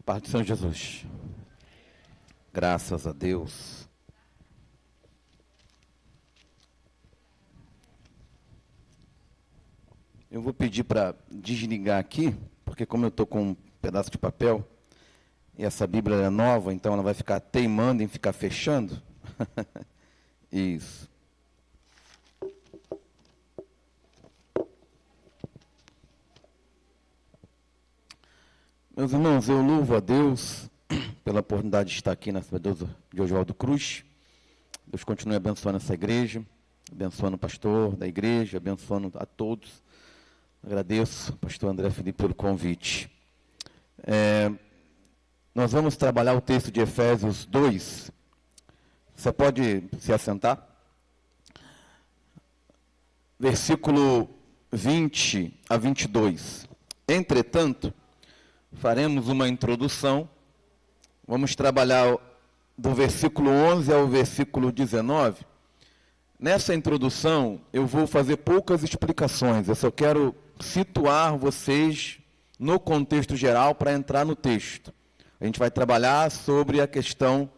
Paz do Senhor Jesus. Graças a Deus. Eu vou pedir para desligar aqui, porque como eu estou com um pedaço de papel, e essa Bíblia é nova, então ela vai ficar teimando em ficar fechando. Isso. Meus irmãos, eu louvo a Deus pela oportunidade de estar aqui na cidade de Oswaldo Cruz. Deus continue abençoando essa igreja, abençoando o pastor da igreja, abençoando a todos. Agradeço, pastor André Felipe, pelo convite. Nós vamos trabalhar o texto de Efésios 2. Você pode se assentar? Versículo 20 a 22. Entretanto, faremos uma introdução. Vamos trabalhar do versículo 11 ao versículo 19. Nessa introdução, eu vou fazer poucas explicações. Eu só quero situar vocês no contexto geral para entrar no texto. A gente vai trabalhar sobre a questão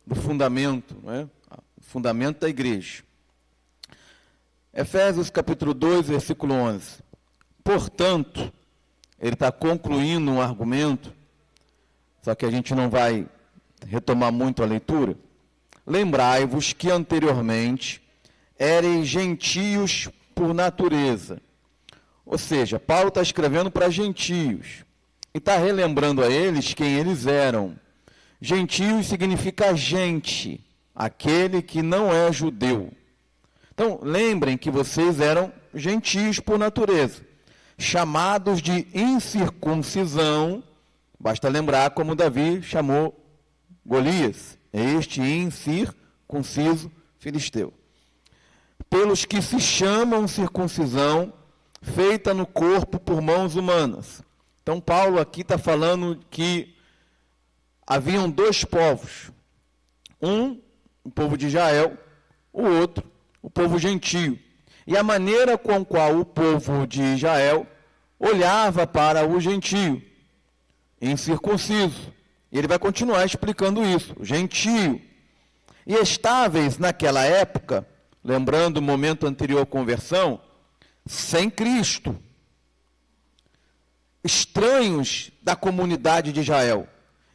do fundamento, né? O fundamento da igreja. Efésios capítulo 2, versículo 11. Portanto, ele está concluindo um argumento, só que a gente não vai retomar muito a leitura. Lembrai-vos que anteriormente éreis gentios por natureza. Ou seja, Paulo está escrevendo para gentios e está relembrando a eles quem eles eram. Gentios significa gente, aquele que não é judeu. Então, lembrem que vocês eram gentios por natureza, chamados de incircuncisão. Basta lembrar como Davi chamou Golias, este incircunciso filisteu. Pelos que se chamam circuncisão, feita no corpo por mãos humanas. Então, Paulo aqui está falando que haviam dois povos. Um, o povo de Israel, o outro, o povo gentio. E a maneira com a qual o povo de Israel olhava para o gentio, incircunciso. E ele vai continuar explicando isso, gentio. E estáveis naquela época, lembrando o momento anterior à conversão, sem Cristo. Estranhos da comunidade de Israel,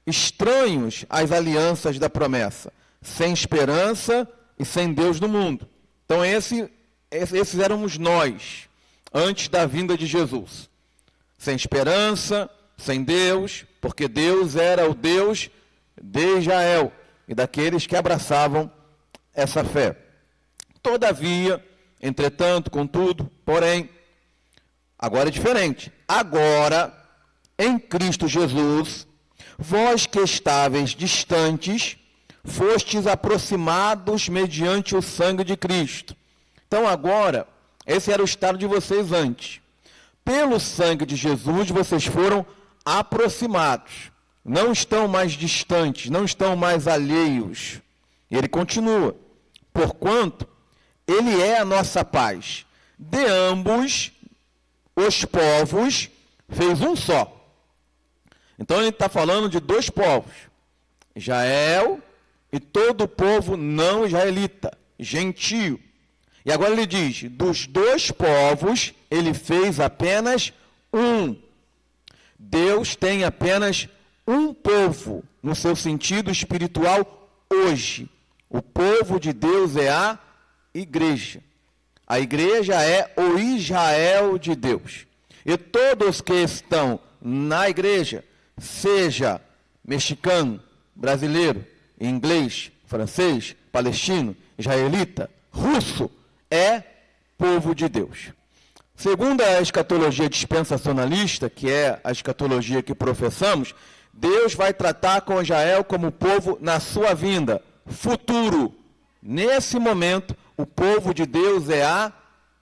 estranhos às alianças da promessa, sem esperança e sem Deus no mundo. Então esses éramos nós, antes da vinda de Jesus. Sem esperança, sem Deus, porque Deus era o Deus de Israel e daqueles que abraçavam essa fé. Todavia, entretanto, contudo, porém, agora é diferente. Agora, em Cristo Jesus, vós que estáveis distantes, fostes aproximados mediante o sangue de Cristo. Então agora, esse era o estado de vocês antes. Pelo sangue de Jesus, vocês foram aproximados. Não estão mais distantes, não estão mais alheios. E ele continua. Porquanto, ele é a nossa paz. De ambos os povos, fez um só. Então ele está falando de dois povos. Israel e todo o povo não israelita, gentio. E agora ele diz, dos dois povos, ele fez apenas um. Deus tem apenas um povo, no seu sentido espiritual, hoje. O povo de Deus é a igreja. A igreja é o Israel de Deus. E todos que estão na igreja, seja mexicano, brasileiro, inglês, francês, palestino, israelita, russo, é povo de Deus. Segundo a escatologia dispensacionalista, que é a escatologia que professamos, Deus vai tratar com Israel como povo na sua vinda, futuro. Nesse momento, o povo de Deus é a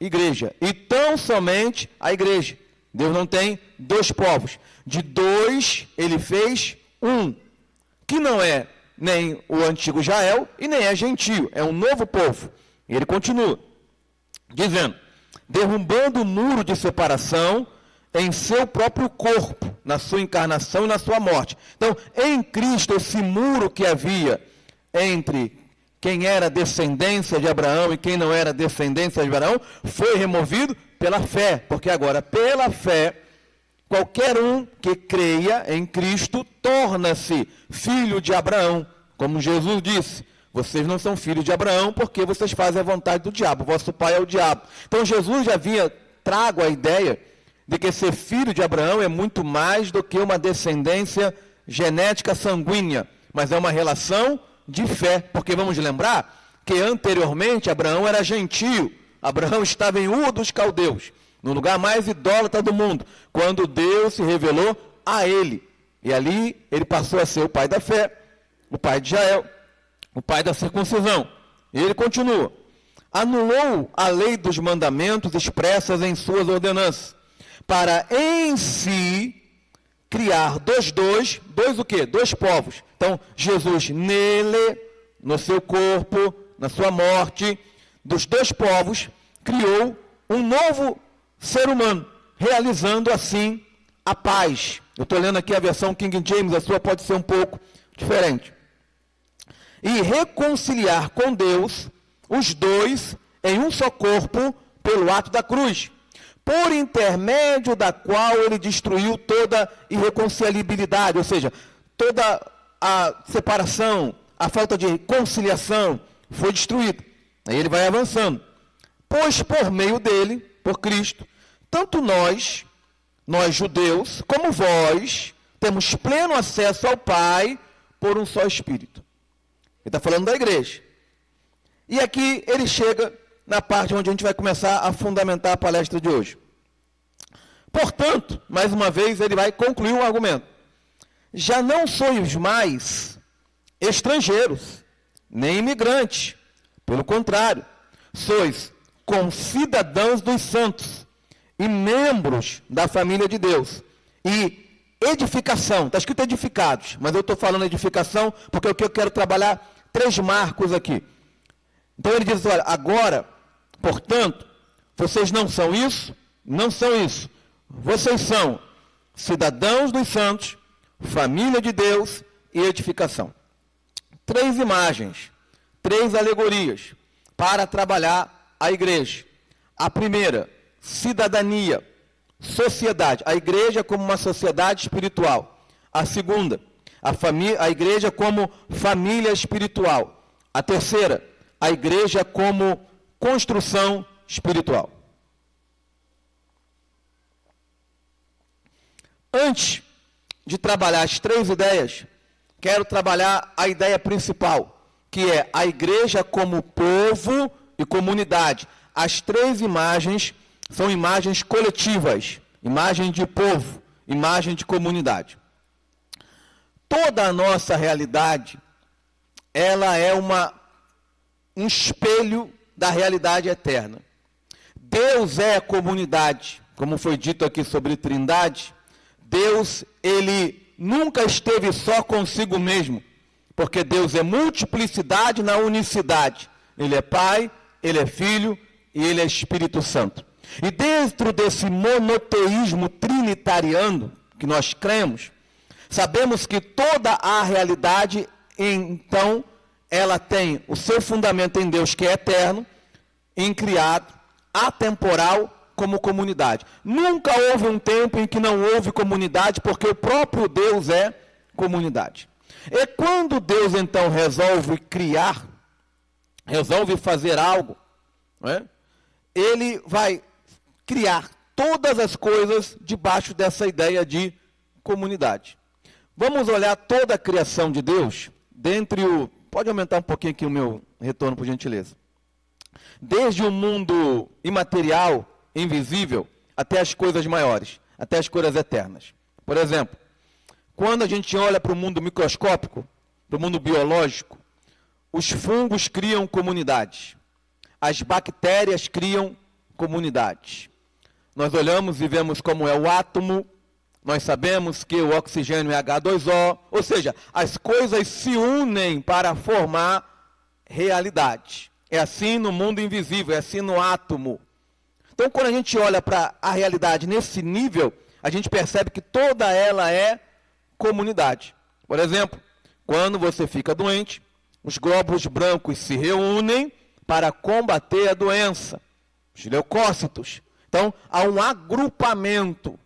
igreja. E tão somente a igreja. Deus não tem dois povos. De dois, ele fez um. Que não é nem o antigo Israel e nem é gentio. É um novo povo. E ele continua, dizendo, derrubando o muro de separação em seu próprio corpo, na sua encarnação e na sua morte. Então, em Cristo, esse muro que havia entre quem era descendência de Abraão e quem não era descendência de Abraão, foi removido pela fé, porque agora, pela fé, qualquer um que creia em Cristo torna-se filho de Abraão, como Jesus disse. Vocês não são filhos de Abraão porque vocês fazem a vontade do diabo, vosso pai é o diabo. Então Jesus já havia trago a ideia de que ser filho de Abraão é muito mais do que uma descendência genética sanguínea, mas é uma relação de fé, porque vamos lembrar que anteriormente Abraão era gentio, Abraão estava em Ur dos Caldeus, no lugar mais idólatra do mundo, quando Deus se revelou a ele, e ali ele passou a ser o pai da fé, o pai de Israel, o pai da circuncisão, e ele continua, anulou a lei dos mandamentos expressas em suas ordenanças, para em si criar dois o quê? Dois povos. Então, Jesus nele, no seu corpo, na sua morte, dos dois povos, criou um novo ser humano, realizando assim a paz. Eu estou lendo aqui a versão King James, a sua pode ser um pouco diferente. E reconciliar com Deus os dois em um só corpo pelo ato da cruz, por intermédio da qual ele destruiu toda irreconciliabilidade, ou seja, toda a separação, a falta de conciliação foi destruída. Aí ele vai avançando. Pois por meio dele, por Cristo, tanto nós judeus, como vós, temos pleno acesso ao Pai por um só Espírito. Ele está falando da igreja. E aqui ele chega na parte onde a gente vai começar a fundamentar a palestra de hoje. Portanto, mais uma vez, ele vai concluir o argumento. Já não sois mais estrangeiros, nem imigrantes. Pelo contrário, sois concidadãos dos santos e membros da família de Deus. E edificação, está escrito edificados, mas eu estou falando edificação porque é o que eu quero trabalhar 3 marcos aqui. Então ele diz, olha, agora, portanto, vocês não são isso, não são isso. Vocês são cidadãos dos santos, família de Deus e edificação. 3 imagens, 3 alegorias para trabalhar a igreja. A primeira, cidadania, sociedade. A igreja como uma sociedade espiritual. A segunda, a igreja como família espiritual. A terceira, a igreja como construção espiritual. Antes de trabalhar as 3 ideias, quero trabalhar a ideia principal, que é a igreja como povo e comunidade. As 3 imagens são imagens coletivas, imagem de povo, imagem de comunidade. Toda a nossa realidade, ela é um espelho da realidade eterna. Deus é a comunidade, como foi dito aqui sobre Trindade. Deus, ele nunca esteve só consigo mesmo, porque Deus é multiplicidade na unicidade. Ele é Pai, ele é Filho e ele é Espírito Santo. E dentro desse monoteísmo trinitariano que nós cremos, sabemos que toda a realidade, então, ela tem o seu fundamento em Deus, que é eterno, incriado, atemporal, como comunidade. Nunca houve um tempo em que não houve comunidade, porque o próprio Deus é comunidade. E quando Deus, então, resolve criar, resolve fazer algo, né, ele vai criar todas as coisas debaixo dessa ideia de comunidade. Vamos olhar toda a criação de Deus, pode aumentar um pouquinho aqui o meu retorno, por gentileza. Desde o mundo imaterial, invisível, até as coisas maiores, até as coisas eternas. Por exemplo, quando a gente olha para o mundo microscópico, para o mundo biológico, os fungos criam comunidades, as bactérias criam comunidades. Nós olhamos e vemos como é o átomo, nós sabemos que o oxigênio é H2O, ou seja, as coisas se unem para formar realidade. É assim no mundo invisível, é assim no átomo. Então, quando a gente olha para a realidade nesse nível, a gente percebe que toda ela é comunidade. Por exemplo, quando você fica doente, os glóbulos brancos se reúnem para combater a doença, os leucócitos. Então, há um agrupamento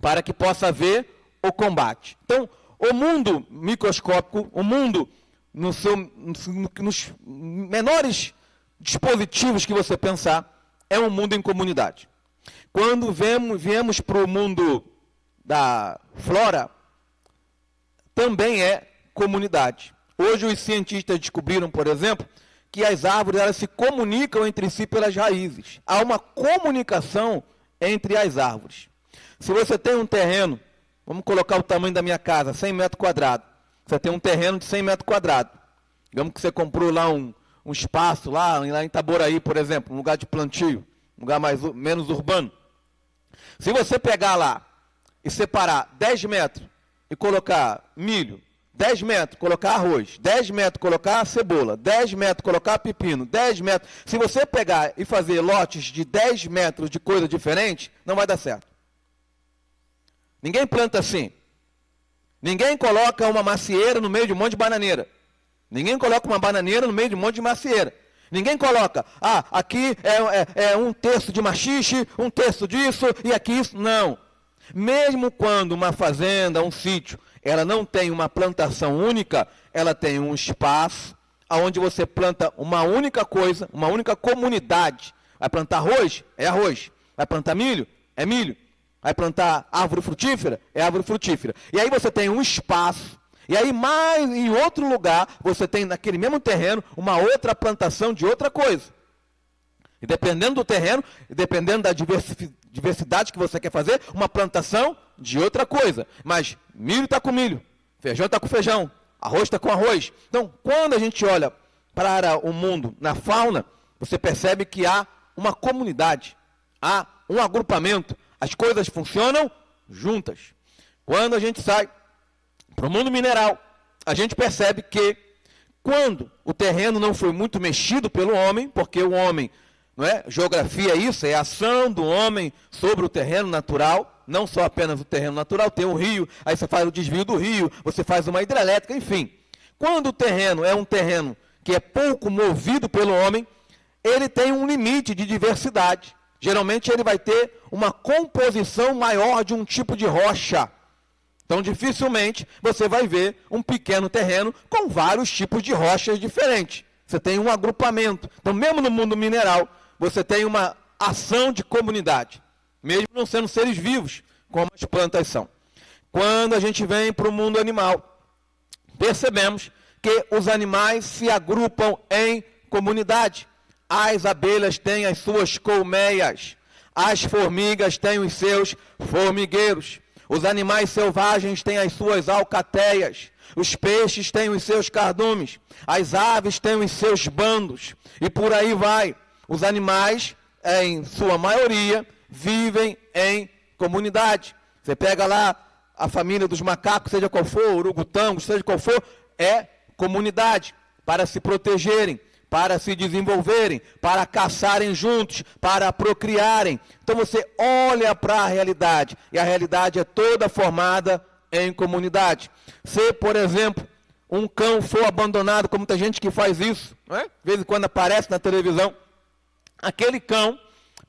para que possa haver o combate. Então, o mundo microscópico, o mundo nos menores dispositivos que você pensar, é um mundo em comunidade. Quando viemos para o mundo da flora, também é comunidade. Hoje os cientistas descobriram, por exemplo, que as árvores elas se comunicam entre si pelas raízes. Há uma comunicação entre as árvores. Se você tem um terreno, vamos colocar o tamanho da minha casa, 100 metros quadrados. Você tem um terreno de 100 metros quadrados. Digamos que você comprou lá um espaço, lá em Itaboraí, por exemplo, um lugar de plantio, um lugar menos urbano. Se você pegar lá e separar 10 metros e colocar milho, 10 metros colocar arroz, 10 metros colocar cebola, 10 metros colocar pepino, 10 metros... Se você pegar e fazer lotes de 10 metros de coisa diferente, não vai dar certo. Ninguém planta assim. Ninguém coloca uma macieira no meio de um monte de bananeira. Ninguém coloca uma bananeira no meio de um monte de macieira. Ninguém coloca, aqui é um terço de machixe, um terço disso e aqui isso. Não. Mesmo quando uma fazenda, um sítio, ela não tem uma plantação única, ela tem um espaço onde você planta uma única coisa, uma única comunidade. Vai plantar arroz? É arroz. Vai plantar milho? É milho. Vai plantar árvore frutífera? É árvore frutífera. E aí você tem um espaço. E aí mais em outro lugar, você tem naquele mesmo terreno uma outra plantação de outra coisa. E dependendo do terreno, e dependendo da diversidade que você quer fazer, uma plantação de outra coisa. Mas milho está com milho, feijão está com feijão, arroz está com arroz. Então, quando a gente olha para o mundo na fauna, você percebe que há uma comunidade, há um agrupamento, as coisas funcionam juntas. Quando a gente sai para o mundo mineral, a gente percebe que quando o terreno não foi muito mexido pelo homem, porque o homem, não é? Geografia é isso, é a ação do homem sobre o terreno natural, não só apenas o terreno natural, tem um rio, aí você faz o desvio do rio, você faz uma hidrelétrica, enfim. Quando o terreno é um terreno que é pouco movido pelo homem, ele tem um limite de diversidade. Geralmente ele vai ter uma composição maior de um tipo de rocha. Então, dificilmente você vai ver um pequeno terreno com vários tipos de rochas diferentes. Você tem um agrupamento. Então, mesmo no mundo mineral, você tem uma ação de comunidade, mesmo não sendo seres vivos, como as plantas são. Quando a gente vem para o mundo animal, percebemos que os animais se agrupam em comunidade. As abelhas têm as suas colmeias, as formigas têm os seus formigueiros. Os animais selvagens têm as suas alcateias, os peixes têm os seus cardumes, as aves têm os seus bandos, e por aí vai. Os animais, em sua maioria, vivem em comunidade. Você pega lá a família dos macacos, seja qual for, orangotango, seja qual for, é comunidade, para se protegerem, para se desenvolverem, para caçarem juntos, para procriarem. Então você olha para a realidade, e a realidade é toda formada em comunidade. Se, por exemplo, um cão for abandonado, como tem gente que faz isso, não é? De vez em quando aparece na televisão, aquele cão,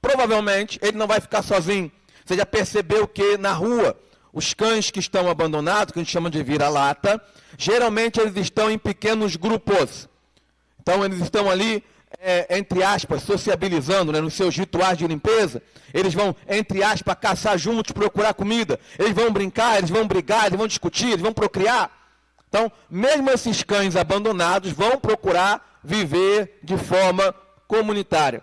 provavelmente, ele não vai ficar sozinho. Você já percebeu que na rua, os cães que estão abandonados, que a gente chama de vira-lata, geralmente eles estão em pequenos grupos. Então, eles estão ali, entre aspas, sociabilizando, né, nos seus rituais de limpeza. Eles vão, entre aspas, caçar juntos, procurar comida. Eles vão brincar, eles vão brigar, eles vão discutir, eles vão procriar. Então, mesmo esses cães abandonados vão procurar viver de forma comunitária.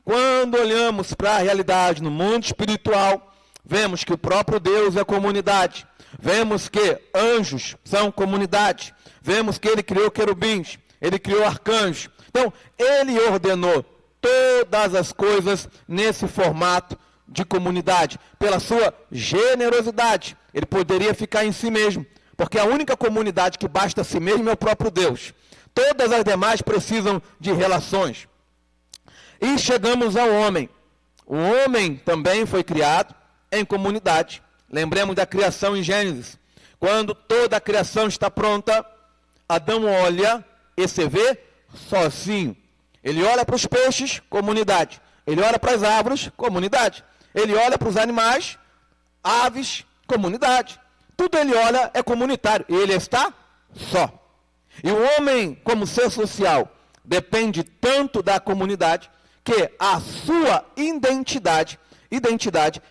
Quando olhamos para a realidade no mundo espiritual, vemos que o próprio Deus é comunidade. Vemos que anjos são comunidade. Vemos que ele criou querubins. Ele criou arcanjos. Então, ele ordenou todas as coisas nesse formato de comunidade. Pela sua generosidade. Ele poderia ficar em si mesmo. Porque a única comunidade que basta a si mesmo é o próprio Deus. Todas as demais precisam de relações. E chegamos ao homem. O homem também foi criado em comunidade. Lembremos da criação em Gênesis. Quando toda a criação está pronta, Adão olha e se vê sozinho. Ele olha para os peixes, comunidade. Ele olha para as árvores, comunidade. Ele olha para os animais, aves, comunidade. Tudo ele olha é comunitário. E ele está só. E o homem, como ser social, depende tanto da comunidade, que a sua identidade,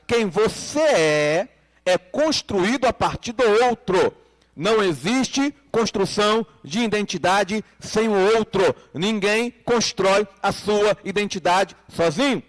quem você é construído a partir do outro. Não existe construção de identidade sem o outro. Ninguém constrói a sua identidade sozinho.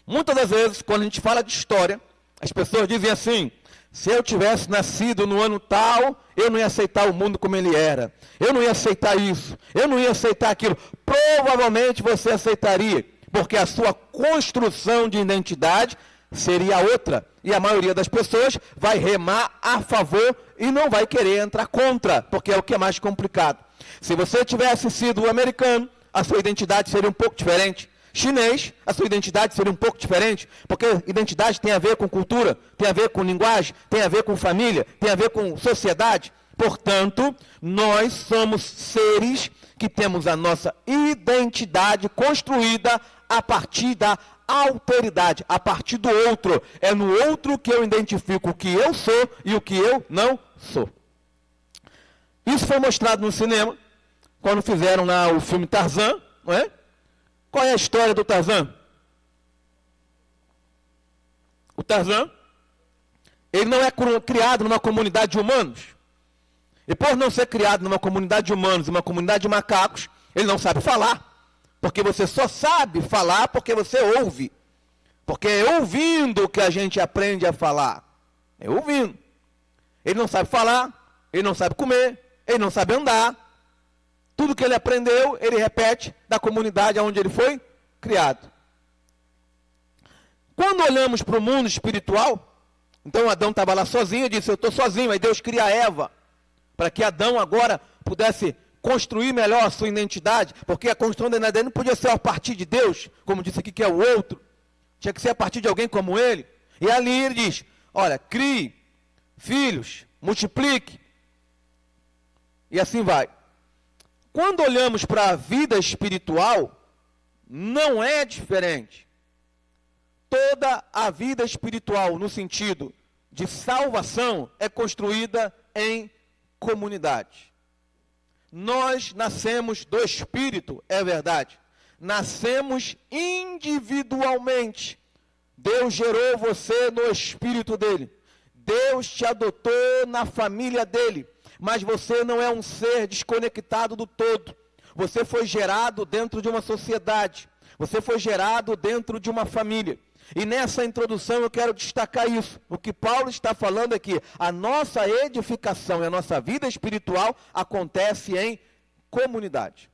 Muitas das vezes, quando a gente fala de história, as pessoas dizem assim: se eu tivesse nascido no ano tal, eu não ia aceitar o mundo como ele era. Eu não ia aceitar isso. Eu não ia aceitar aquilo. Provavelmente você aceitaria, porque a sua construção de identidade seria outra. E a maioria das pessoas vai remar a favor e não vai querer entrar contra, porque é o que é mais complicado. Se você tivesse sido americano, a sua identidade seria um pouco diferente. Chinês, a sua identidade seria um pouco diferente, porque identidade tem a ver com cultura, tem a ver com linguagem, tem a ver com família, tem a ver com sociedade. Portanto, nós somos seres que temos a nossa identidade construída a partir da alteridade, a partir do outro. É no outro que eu identifico o que eu sou e o que eu não sou. Isso foi mostrado no cinema, quando fizeram lá o filme Tarzan, não é? Qual é a história do Tarzan? O Tarzan, ele não é criado numa comunidade de humanos. E por não ser criado numa comunidade de humanos, uma comunidade de macacos, ele não sabe falar. Porque você só sabe falar porque você ouve. Porque é ouvindo que a gente aprende a falar. É ouvindo. Ele não sabe falar, ele não sabe comer, ele não sabe andar. Tudo que ele aprendeu, ele repete da comunidade onde ele foi criado. Quando olhamos para o mundo espiritual, então Adão estava lá sozinho e disse: eu estou sozinho. Aí Deus cria Eva, para que Adão agora pudesse construir melhor a sua identidade, porque a construção da identidade não podia ser a partir de Deus, como disse aqui que é o outro, tinha que ser a partir de alguém como ele. E ali ele diz: olha, crie filhos, multiplique, e assim vai. Quando olhamos para a vida espiritual, não é diferente. Toda a vida espiritual, no sentido de salvação, é construída em comunidade. Nós nascemos do Espírito, é verdade. Nascemos individualmente. Deus gerou você no Espírito dele. Deus te adotou na família dele. Mas você não é um ser desconectado do todo. Você foi gerado dentro de uma sociedade. Você foi gerado dentro de uma família. E nessa introdução eu quero destacar isso. O que Paulo está falando aqui, a nossa edificação e a nossa vida espiritual acontece em comunidade.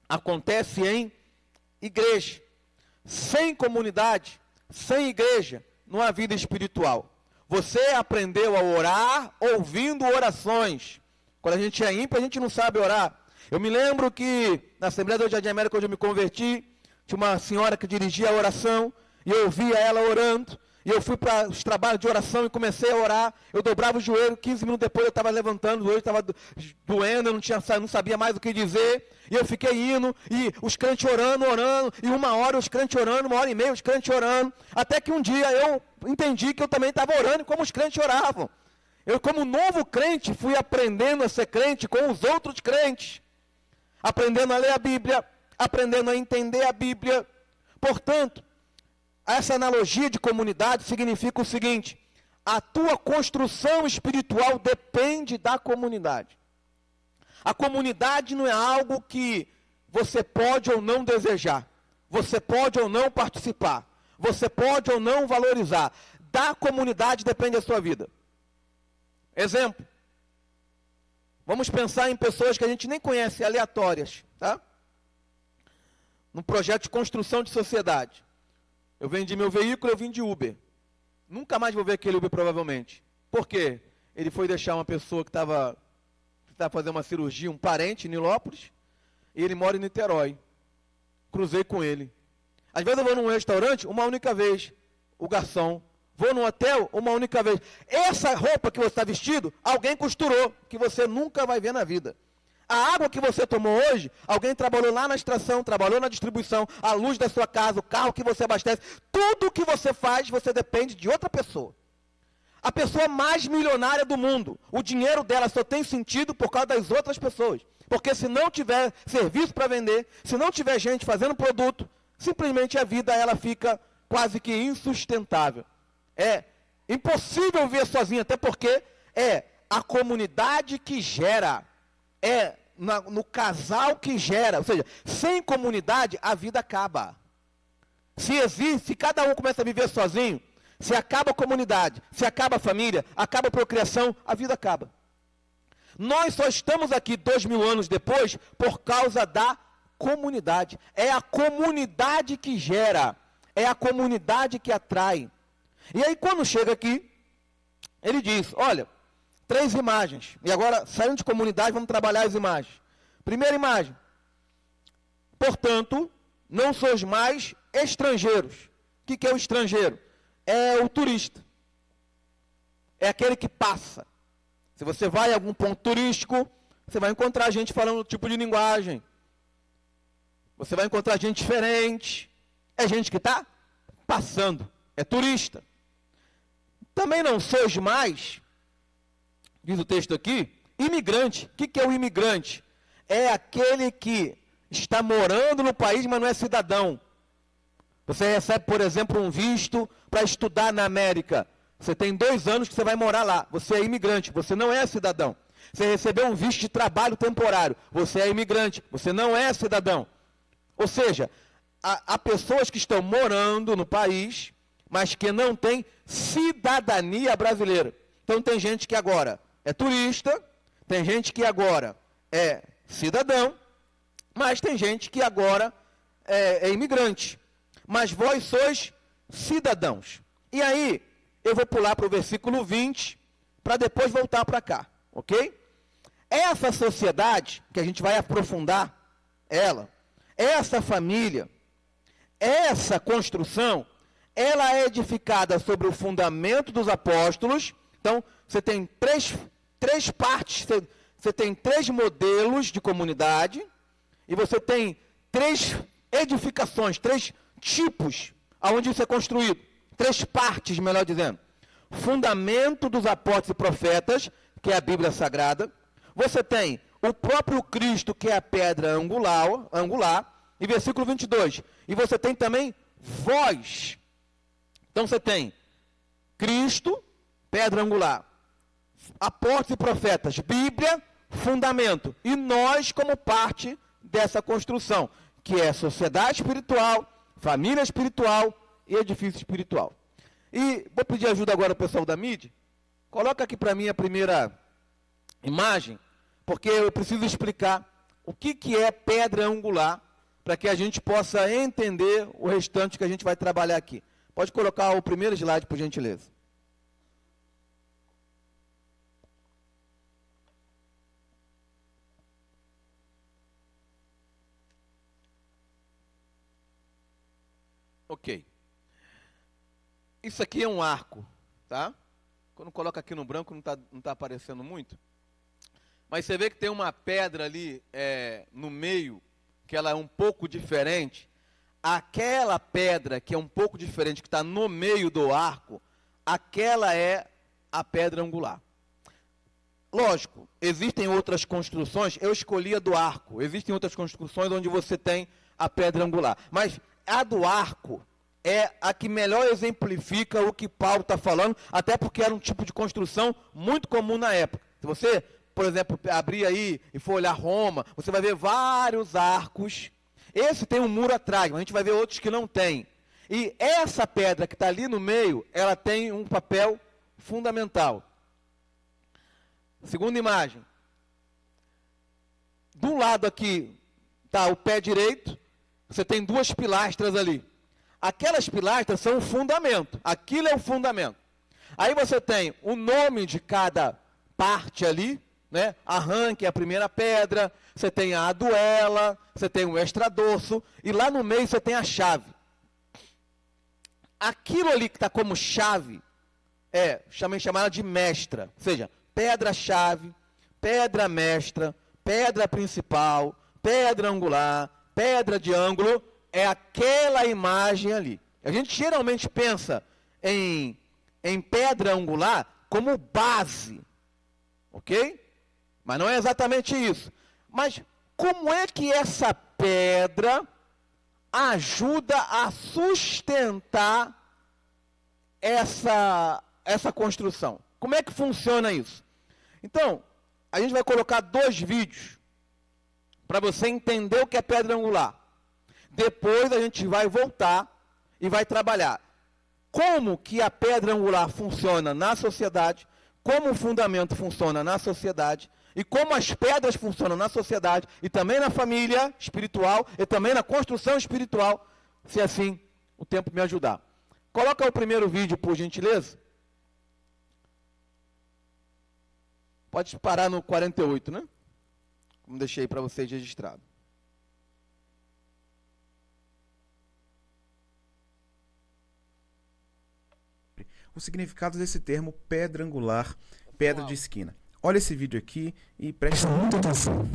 Acontece em igreja. Sem comunidade, sem igreja, não há vida espiritual. Você aprendeu a orar ouvindo orações. Quando a gente é ímpio, a gente não sabe orar. Eu me lembro que na Assembleia do Jardim América, onde eu me converti, tinha uma senhora que dirigia a oração, e eu ouvia ela orando, e eu fui para os trabalhos de oração e comecei a orar. Eu dobrava o joelho, 15 minutos depois eu estava levantando, o joelho estava doendo, eu não sabia mais o que dizer. E eu fiquei indo, e os crentes orando, e uma hora os crentes orando, uma hora e meia os crentes orando. Até que um dia eu entendi que eu também estava orando como os crentes oravam. Eu, como novo crente, fui aprendendo a ser crente com os outros crentes. Aprendendo a ler a Bíblia, aprendendo a entender a Bíblia. Portanto, essa analogia de comunidade significa o seguinte: a tua construção espiritual depende da comunidade. A comunidade não é algo que você pode ou não desejar, você pode ou não participar, você pode ou não valorizar. Da comunidade depende a sua vida. Exemplo, vamos pensar em pessoas que a gente nem conhece, aleatórias, tá? Num projeto de construção de sociedade. Eu vendi meu veículo, eu vim de Uber. Nunca mais vou ver aquele Uber, provavelmente. Por quê? Ele foi deixar uma pessoa que estava fazendo uma cirurgia, um parente em Nilópolis, e ele mora em Niterói. Cruzei com ele. Às vezes eu vou num restaurante, uma única vez, o garçom vou no hotel uma única vez. Essa roupa que você está vestido, alguém costurou, que você nunca vai ver na vida. A água que você tomou hoje, alguém trabalhou lá na extração, trabalhou na distribuição, a luz da sua casa, o carro que você abastece, tudo que você faz, você depende de outra pessoa. A pessoa mais milionária do mundo, o dinheiro dela só tem sentido por causa das outras pessoas. Porque se não tiver serviço para vender, se não tiver gente fazendo produto, simplesmente a vida ela fica quase que insustentável. É impossível viver sozinho, até porque é a comunidade que gera, no casal que gera. Ou seja, sem comunidade a vida acaba. Se cada um começa a viver sozinho, se acaba a comunidade, se acaba a família, acaba a procriação, a vida acaba. Nós só estamos aqui 2000 anos depois por causa da comunidade. É a comunidade que gera, é a comunidade que atrai. E aí quando chega aqui, ele diz, olha, 3 imagens. E agora, saindo de comunidade, vamos trabalhar as imagens. Primeira imagem. Portanto, não sois mais estrangeiros. O que é o estrangeiro? É o turista. É aquele que passa. Se você vai a algum ponto turístico, você vai encontrar gente falando outro tipo de linguagem. Você vai encontrar gente diferente. É gente que está passando. É turista. Também não sois mais, diz o texto aqui, imigrante. O que é o imigrante? É aquele que está morando no país, mas não é cidadão. Você recebe, por exemplo, um visto para estudar na América. Você tem 2 anos que você vai morar lá. Você é imigrante, você não é cidadão. Você recebeu um visto de trabalho temporário. Você é imigrante, você não é cidadão. Ou seja, há pessoas que estão morando no país, mas que não têm cidadania brasileira. Então tem gente que agora é turista, tem gente que agora é cidadão, mas tem gente que agora é imigrante. Mas vós sois cidadãos. E aí, eu vou pular para o versículo 20, para depois voltar para cá, ok? Essa sociedade, que a gente vai aprofundar ela, essa família, essa construção, ela é edificada sobre o fundamento dos apóstolos. Então, você tem três partes, você tem 3 modelos de comunidade, e você tem 3 edificações, 3 tipos, aonde isso é construído. 3 partes, melhor dizendo. Fundamento dos apóstolos e profetas, que é a Bíblia Sagrada. Você tem o próprio Cristo, que é a pedra angular, e versículo 22. E você tem também vós. Então você tem Cristo, pedra angular, apóstolos e profetas, Bíblia, fundamento. E nós como parte dessa construção, que é sociedade espiritual, família espiritual e edifício espiritual. E vou pedir ajuda agora ao pessoal da mídia. Coloca aqui para mim a primeira imagem, porque eu preciso explicar o que é pedra angular, para que a gente possa entender o restante que a gente vai trabalhar aqui. Pode colocar o primeiro slide, por gentileza. Ok. Isso aqui é um arco, tá? Quando coloca aqui no branco não tá aparecendo muito. Mas você vê que tem uma pedra ali no meio, que ela é um pouco diferente. Aquela pedra que é um pouco diferente, que está no meio do arco, aquela é a pedra angular. Lógico, existem outras construções, eu escolhi a do arco. Existem outras construções onde você tem a pedra angular. Mas a do arco é a que melhor exemplifica o que Paulo está falando, até porque era um tipo de construção muito comum na época. Se você, por exemplo, abrir aí e for olhar Roma, você vai ver vários arcos. Esse tem um muro atrás, mas a gente vai ver outros que não tem. E essa pedra que está ali no meio, ela tem um papel fundamental. Segunda imagem. Do lado aqui está o pé direito, você tem 2 pilastras ali. Aquelas pilastras são o fundamento. Aquilo é o fundamento. Aí você tem o nome de cada parte ali, né? A rã, que é a primeira pedra, você tem a aduela, você tem o extradorso, e lá no meio você tem a chave. Aquilo ali que está como chave chamada de mestra, ou seja, pedra-chave, pedra mestra, pedra principal, pedra angular, pedra de ângulo, é aquela imagem ali. A gente geralmente pensa em pedra angular como base, ok? Mas não é exatamente isso. Mas como é que essa pedra ajuda a sustentar essa construção? Como é que funciona isso? Então, a gente vai colocar 2 vídeos para você entender o que é pedra angular. Depois a gente vai voltar e vai trabalhar como que a pedra angular funciona na sociedade, como o fundamento funciona na sociedade, e como as pedras funcionam na sociedade, e também na família espiritual, e também na construção espiritual, se assim o tempo me ajudar. Coloca o primeiro vídeo, por gentileza. Pode parar no 48, né? Como deixei para vocês registrado. O significado desse termo pedra angular, pedra de esquina. Olha esse vídeo aqui e preste muita atenção.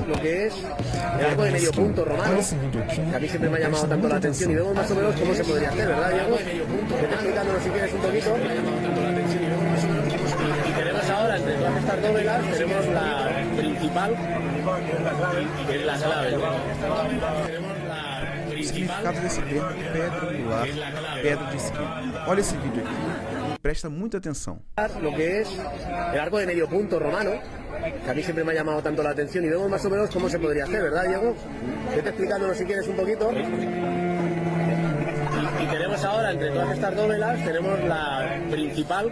Lo que es el arco de medio punto romano, que a mí siempre me ha llamado tanto la atención y vemos más o menos cómo se podría hacer, ¿verdad, Diego? Vete explicándonos si quieres un poquito. Y tenemos ahora, entre todas estas dovelas, tenemos la principal, que es la clave. Tenemos la O significado desse termo pedra angular, pedra de esquina. Olha esse vídeo aqui e presta muita atenção. Lo que es el arco de medio punto romano, que a mí siempre me ha llamado tanto la atención y vemos más o menos cómo se podría hacer, ¿verdad, Diego? Vete explicándonos si quieres un poquito. Y tenemos ahora, entre todas estas dovelas, tenemos la principal.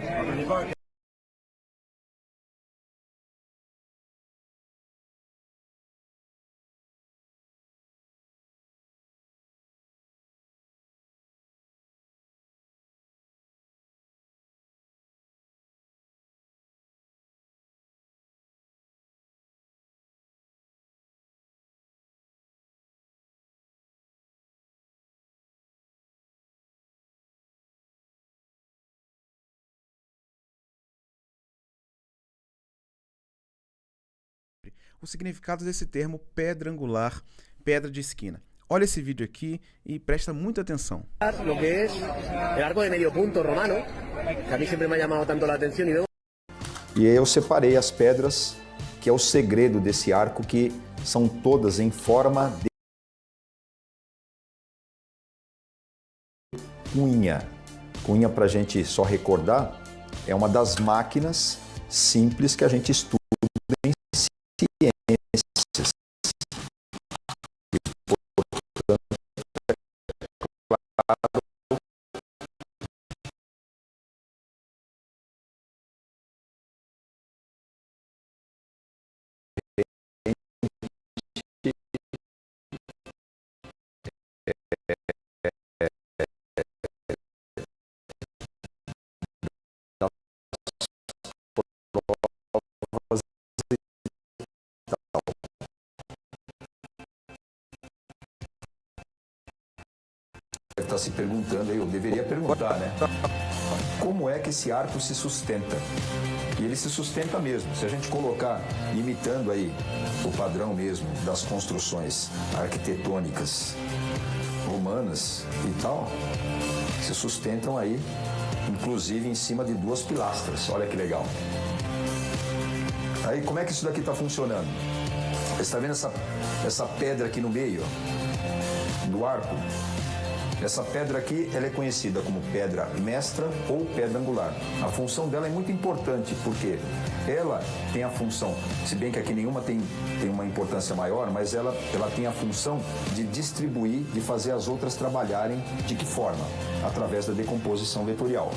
O significado desse termo pedra angular, pedra de esquina. Olha esse vídeo aqui e presta muita atenção. Lo que es el arco de medio punto romano, que a mí siempre me ha llamado tanto la atención y vemos. E aí eu separei as pedras, que é o segredo desse arco, que são todas em forma de cunha. Cunha, para a gente só recordar, é uma das máquinas simples que a gente estuda em ciências. Está se perguntando, eu deveria perguntar, né? Como é que esse arco se sustenta? E ele se sustenta mesmo. Se a gente colocar, imitando aí o padrão mesmo das construções arquitetônicas romanas e tal, se sustentam aí, inclusive em cima de 2 pilastras. Olha que legal. Aí, como é que isso daqui está funcionando? Você está vendo essa pedra aqui no meio, ó, do arco? Essa pedra aqui, ela é conhecida como pedra mestra ou pedra angular. A função dela é muito importante, porque ela tem a função, se bem que aqui nenhuma tem uma importância maior, mas ela tem a função de distribuir, de fazer as outras trabalharem de que forma? Através da decomposição vetorial.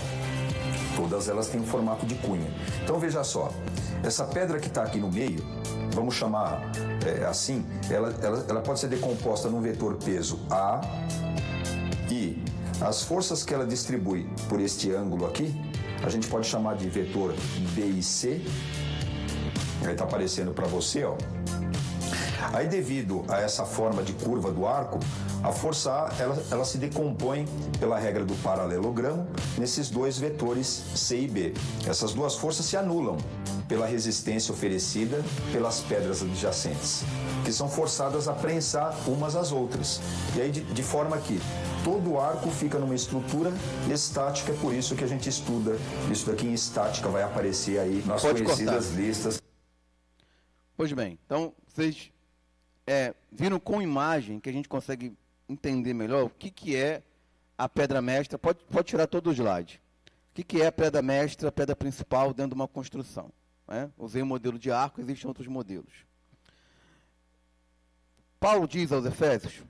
Todas elas têm um formato de cunha. Então veja só, essa pedra que está aqui no meio, vamos chamar assim, ela pode ser decomposta num vetor peso A, e as forças que ela distribui por este ângulo aqui, a gente pode chamar de vetor B e C. Aí está aparecendo para você, ó. Aí, devido a essa forma de curva do arco, a força A ela se decompõe pela regra do paralelogramo nesses dois vetores C e B. Essas duas forças se anulam pela resistência oferecida pelas pedras adjacentes, que são forçadas a prensar umas às outras. E aí, de forma que todo o arco fica numa estrutura estática, é por isso que a gente estuda isso daqui em estática, vai aparecer aí nas conhecidas listas. Pois bem, então vocês viram com imagem que a gente consegue entender melhor o que é a pedra mestra. Pode tirar todo o slide. O que é a pedra mestra, a pedra principal dentro de uma construção? Né? Usei o modelo de arco, existem outros modelos. Paulo diz aos Efésios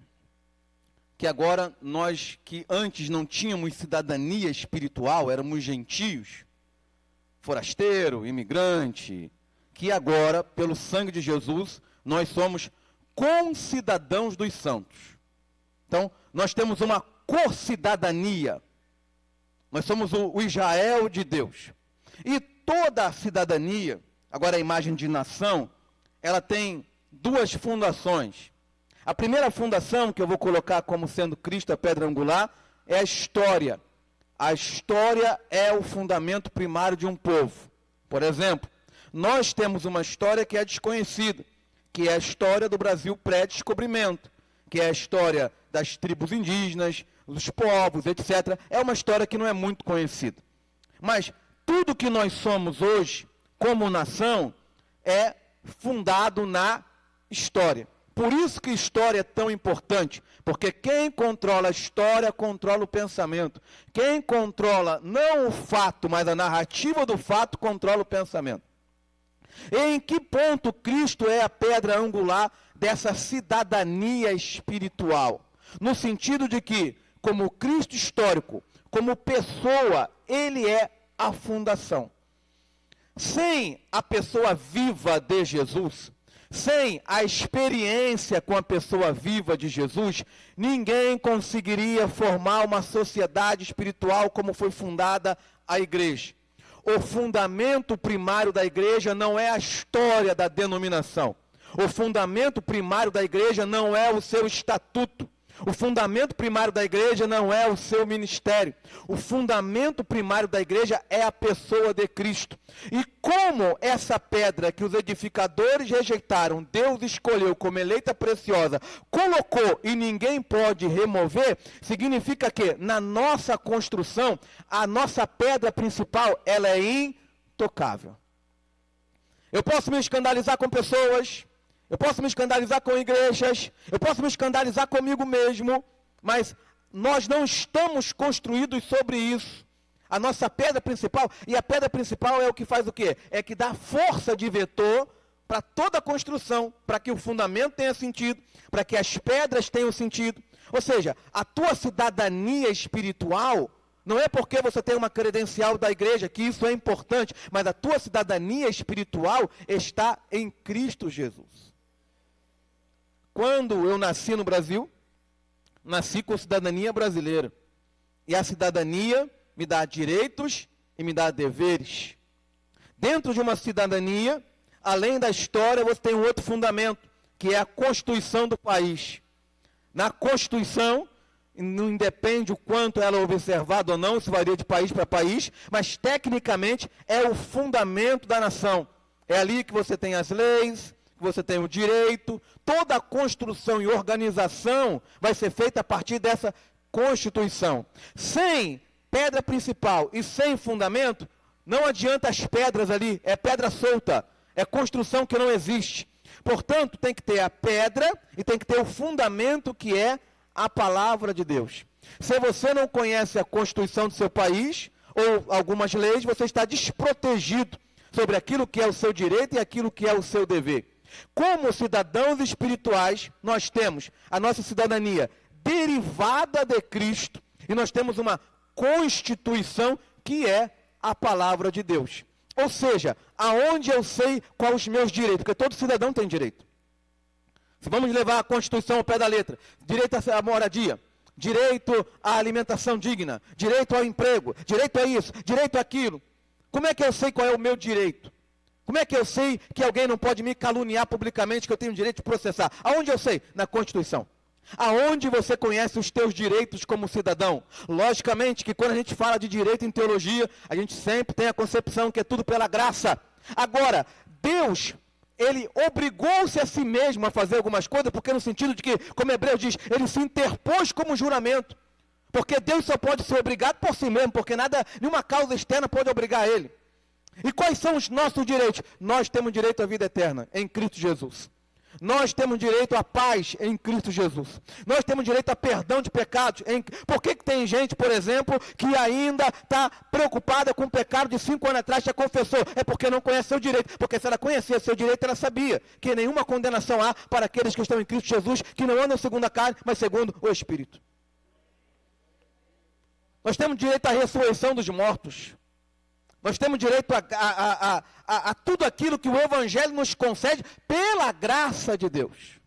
que agora nós que antes não tínhamos cidadania espiritual, éramos gentios, forasteiro, imigrante, que agora, pelo sangue de Jesus, nós somos concidadãos dos santos. Então, nós temos uma co-cidadania. Nós somos o Israel de Deus. E toda a cidadania, agora a imagem de nação, ela tem duas fundações. A primeira fundação, que eu vou colocar como sendo Cristo a pedra angular, é a história. A história é o fundamento primário de um povo. Por exemplo, nós temos uma história que é desconhecida, que é a história do Brasil pré-descobrimento, que é a história das tribos indígenas, dos povos, etc. É uma história que não é muito conhecida. Mas tudo que nós somos hoje, como nação, é fundado na história. Por isso que história é tão importante, porque quem controla a história, controla o pensamento. Quem controla não o fato, mas a narrativa do fato, controla o pensamento. Em que ponto Cristo é a pedra angular dessa cidadania espiritual? No sentido de que, como Cristo histórico, como pessoa, ele é a fundação. Sem a pessoa viva de Jesus, sem a experiência com a pessoa viva de Jesus, ninguém conseguiria formar uma sociedade espiritual como foi fundada a igreja. O fundamento primário da igreja não é a história da denominação. O fundamento primário da igreja não é o seu estatuto. O fundamento primário da igreja não é o seu ministério. O fundamento primário da igreja é a pessoa de Cristo. E como essa pedra que os edificadores rejeitaram, Deus escolheu como eleita preciosa, colocou e ninguém pode remover, significa que na nossa construção, a nossa pedra principal, ela é intocável. Eu posso me escandalizar com pessoas, eu posso me escandalizar com igrejas, eu posso me escandalizar comigo mesmo, mas nós não estamos construídos sobre isso. A nossa pedra principal, e a pedra principal é o que faz o quê? É que dá força de vetor para toda a construção, para que o fundamento tenha sentido, para que as pedras tenham sentido. Ou seja, a tua cidadania espiritual não é porque você tem uma credencial da igreja, que isso é importante, mas a tua cidadania espiritual está em Cristo Jesus. Quando eu nasci no Brasil, nasci com cidadania brasileira. E a cidadania me dá direitos e me dá deveres. Dentro de uma cidadania, além da história, você tem um outro fundamento, que é a Constituição do país. Na Constituição, não independe o quanto ela é observada ou não, isso varia de país para país, mas tecnicamente é o fundamento da nação. É ali que você tem as leis, que você tem o direito, toda a construção e organização vai ser feita a partir dessa Constituição. Sem pedra principal e sem fundamento, não adianta as pedras ali, é pedra solta, é construção que não existe. Portanto, tem que ter a pedra e tem que ter o fundamento, que é a palavra de Deus. Se você não conhece a Constituição do seu país, ou algumas leis, você está desprotegido sobre aquilo que é o seu direito e aquilo que é o seu dever. Como cidadãos espirituais, nós temos a nossa cidadania derivada de Cristo, e nós temos uma Constituição que é a palavra de Deus. Ou seja, aonde eu sei quais os meus direitos, porque todo cidadão tem direito. Se vamos levar a Constituição ao pé da letra, direito à moradia, direito à alimentação digna, direito ao emprego, direito a isso, direito àquilo. Como é que eu sei qual é o meu direito? Como é que eu sei que alguém não pode me caluniar publicamente, que eu tenho o direito de processar? Aonde eu sei? Na Constituição. Aonde você conhece os teus direitos como cidadão? Logicamente que quando a gente fala de direito em teologia, a gente sempre tem a concepção que é tudo pela graça. Agora, Deus, ele obrigou-se a si mesmo a fazer algumas coisas, porque no sentido de que, como Hebreus diz, ele se interpôs como juramento. Porque Deus só pode ser obrigado por si mesmo, porque nenhuma causa externa pode obrigar ele. E quais são os nossos direitos? Nós temos direito à vida eterna em Cristo Jesus. Nós temos direito à paz em Cristo Jesus. Nós temos direito a perdão de pecados. Por que tem gente, por exemplo, que ainda está preocupada com o pecado de 5 anos atrás, já confessou? É porque não conhece seu direito. Porque se ela conhecia seu direito, ela sabia que nenhuma condenação há para aqueles que estão em Cristo Jesus, que não andam segundo a carne, mas segundo o Espírito. Nós temos direito à ressurreição dos mortos. Nós temos direito a tudo aquilo que o Evangelho nos concede pela graça de Deus.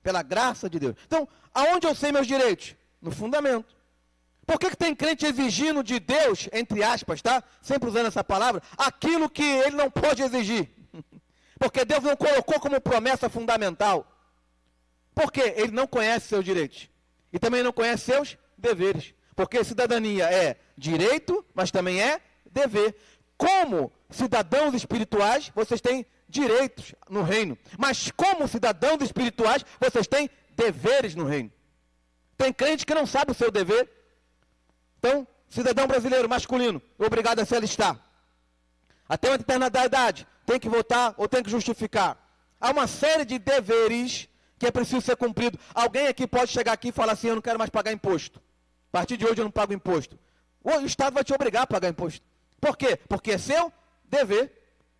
Pela graça de Deus. Então, aonde eu sei meus direitos? No fundamento. Por que tem crente exigindo de Deus, entre aspas, tá? Sempre usando essa palavra, aquilo que ele não pode exigir? Porque Deus não colocou como promessa fundamental. Por quê? Ele não conhece seus direitos. E também não conhece seus deveres. Porque cidadania é direito, mas também é dever. Como cidadãos espirituais, vocês têm direitos no reino. Mas como cidadãos espirituais, vocês têm deveres no reino. Tem crente que não sabe o seu dever. Então, cidadão brasileiro masculino, obrigado a se alistar. Até uma determinada idade, tem que votar ou tem que justificar. Há uma série de deveres que é preciso ser cumprido. Alguém aqui pode chegar aqui e falar assim, eu não quero mais pagar imposto. A partir de hoje eu não pago imposto. O Estado vai te obrigar a pagar imposto. Por quê? Porque é seu dever.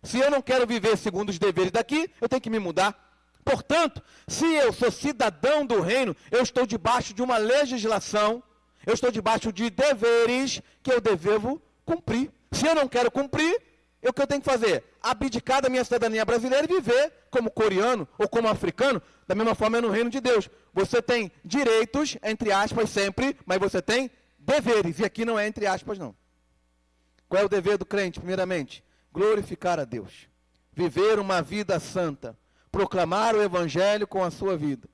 Se eu não quero viver segundo os deveres daqui, eu tenho que me mudar. Portanto, se eu sou cidadão do reino, eu estou debaixo de uma legislação, eu estou debaixo de deveres que eu devo cumprir. Se eu não quero cumprir, o que eu tenho que fazer? Abdicar da minha cidadania brasileira e viver como coreano ou como africano, da mesma forma é no reino de Deus. Você tem direitos, entre aspas, sempre, mas você tem deveres. E aqui não é entre aspas, não. Qual é o dever do crente, primeiramente? Glorificar a Deus. Viver uma vida santa. Proclamar o Evangelho com a sua vida.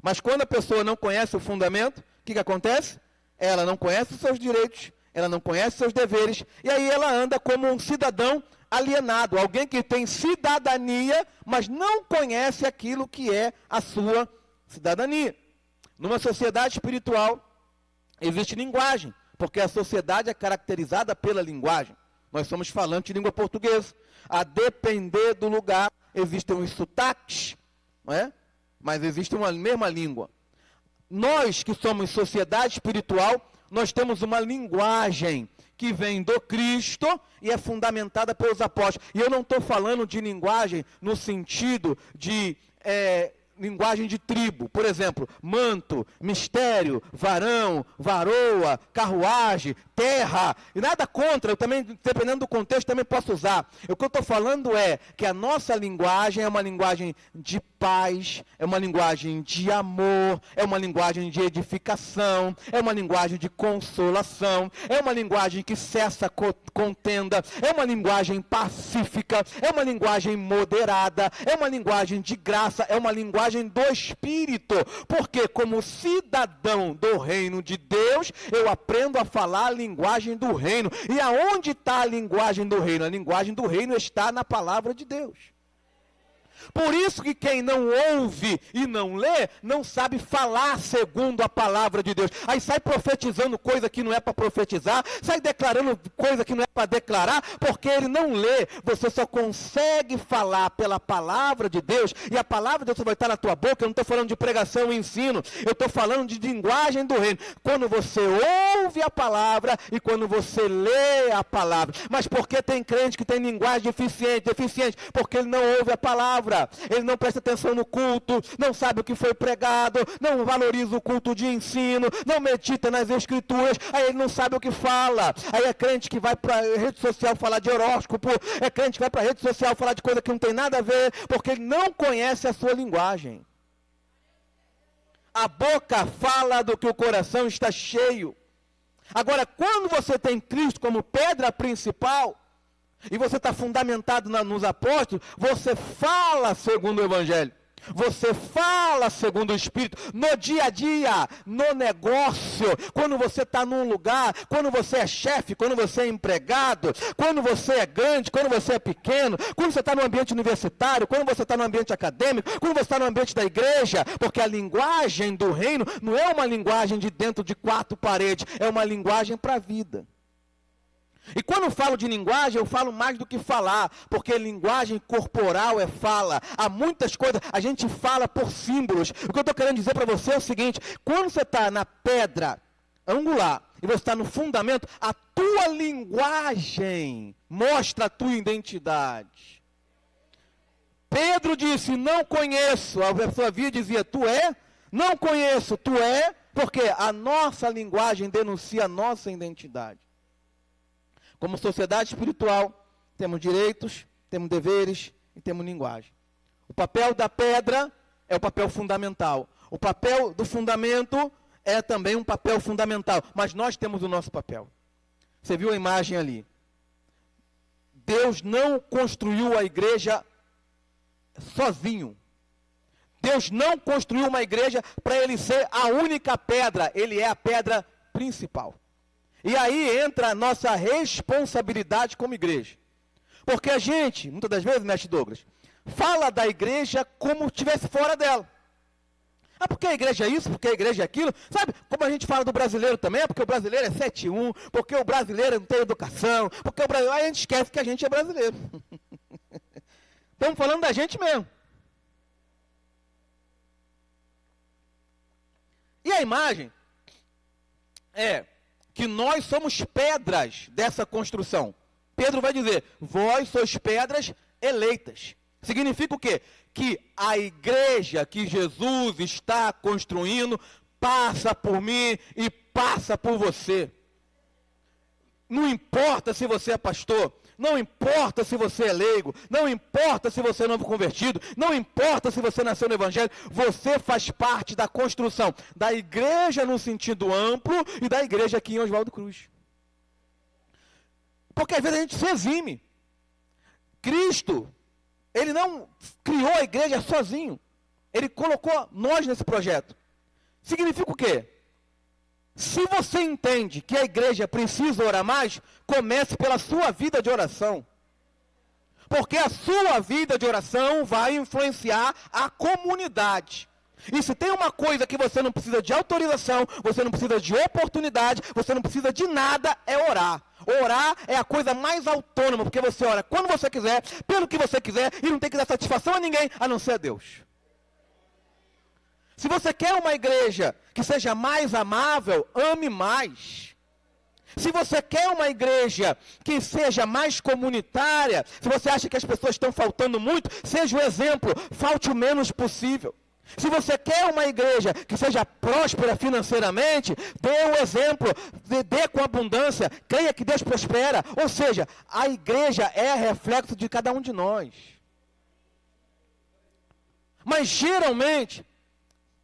Mas quando a pessoa não conhece o fundamento, o que acontece? Ela não conhece os seus direitos, ela não conhece os seus deveres, e aí ela anda como um cidadão alienado. Alguém que tem cidadania, mas não conhece aquilo que é a sua cidadania. Numa sociedade espiritual, existe linguagem. Porque a sociedade é caracterizada pela linguagem. Nós somos falantes de língua portuguesa. A depender do lugar, existem os sotaques, não é? Mas existe uma mesma língua. Nós que somos sociedade espiritual, nós temos uma linguagem que vem do Cristo e é fundamentada pelos apóstolos. E eu não estou falando de linguagem no sentido de linguagem de tribo, por exemplo, manto, mistério, varão, varoa, carruagem, terra, e nada contra, eu também, dependendo do contexto, também posso usar. O que eu estou falando é que a nossa linguagem é uma linguagem de paz, é uma linguagem de amor, é uma linguagem de edificação, é uma linguagem de consolação, é uma linguagem que cessa contenda, é uma linguagem pacífica, é uma linguagem moderada, é uma linguagem de graça, é uma linguagem do Espírito, porque como cidadão do reino de Deus, eu aprendo a falar a linguagem do reino. E aonde está a linguagem do reino? A linguagem do reino está na palavra de Deus. Por isso que quem não ouve e não lê, não sabe falar segundo a palavra de Deus. Aí sai profetizando coisa que não é para profetizar, sai declarando coisa que não é para declarar, porque ele não lê. Você só consegue falar pela palavra de Deus, e a palavra de Deus vai estar na tua boca. Eu não estou falando de pregação e ensino, eu estou falando de linguagem do reino. Quando você ouve a palavra e quando você lê a palavra. Mas por que tem crente que tem linguagem deficiente? Porque ele não ouve a palavra. Ele não presta atenção no culto, não sabe o que foi pregado, não valoriza o culto de ensino, não medita nas escrituras, aí ele não sabe o que fala. Aí é crente que vai para a rede social falar de horóscopo, é crente que vai para a rede social falar de coisa que não tem nada a ver, porque ele não conhece a sua linguagem. A boca fala do que o coração está cheio. Agora, quando você tem Cristo como pedra principal, e você está fundamentado nos apóstolos, você fala segundo o Evangelho. Você fala segundo o Espírito, no dia a dia, no negócio, quando você está num lugar, quando você é chefe, quando você é empregado, quando você é grande, quando você é pequeno, quando você está no ambiente universitário, quando você está no ambiente acadêmico, quando você está no ambiente da igreja, porque a linguagem do reino não é uma linguagem de dentro de quatro paredes, é uma linguagem para a vida. E quando eu falo de linguagem, eu falo mais do que falar, porque linguagem corporal é fala. Há muitas coisas, a gente fala por símbolos. O que eu estou querendo dizer para você é o seguinte: quando você está na pedra angular e você está no fundamento, a tua linguagem mostra a tua identidade. Pedro disse, não conheço. A pessoa via e dizia, tu é? Não conheço, tu é? Porque a nossa linguagem denuncia a nossa identidade. Como sociedade espiritual, temos direitos, temos deveres e temos linguagem. O papel da pedra é o papel fundamental. O papel do fundamento é também um papel fundamental. Mas nós temos o nosso papel. Você viu a imagem ali? Deus não construiu a igreja sozinho. Deus não construiu uma igreja para ele ser a única pedra. Ele é a pedra principal. E aí entra a nossa responsabilidade como igreja. Porque a gente, muitas das vezes, mestre Douglas, fala da igreja como se estivesse fora dela. Ah, porque a igreja é isso, porque a igreja é aquilo. Sabe, como a gente fala do brasileiro também, porque o brasileiro é 7-1, porque o brasileiro não tem educação, porque o brasileiro... Aí a gente esquece que a gente é brasileiro. Estamos falando da gente mesmo. E a imagem é que nós somos pedras dessa construção. Pedro vai dizer, vós sois pedras eleitas. Significa o quê? Que a igreja que Jesus está construindo passa por mim e passa por você. Não importa se você é pastor, não importa se você é leigo, não importa se você é novo convertido, não importa se você nasceu no Evangelho, você faz parte da construção da igreja no sentido amplo e da igreja aqui em Oswaldo Cruz. Porque às vezes a gente se exime. Cristo, ele não criou a igreja sozinho, ele colocou nós nesse projeto. Significa o quê? Se você entende que a igreja precisa orar mais, comece pela sua vida de oração. Porque a sua vida de oração vai influenciar a comunidade. E se tem uma coisa que você não precisa de autorização, você não precisa de oportunidade, você não precisa de nada, é orar. Orar é a coisa mais autônoma, porque você ora quando você quiser, pelo que você quiser, e não tem que dar satisfação a ninguém, a não ser a Deus. Se você quer uma igreja que seja mais amável, ame mais. Se você quer uma igreja que seja mais comunitária, se você acha que as pessoas estão faltando muito, seja o exemplo, falte o menos possível. Se você quer uma igreja que seja próspera financeiramente, dê o exemplo, dê com abundância, creia que Deus prospera. Ou seja, a igreja é reflexo de cada um de nós. Mas geralmente,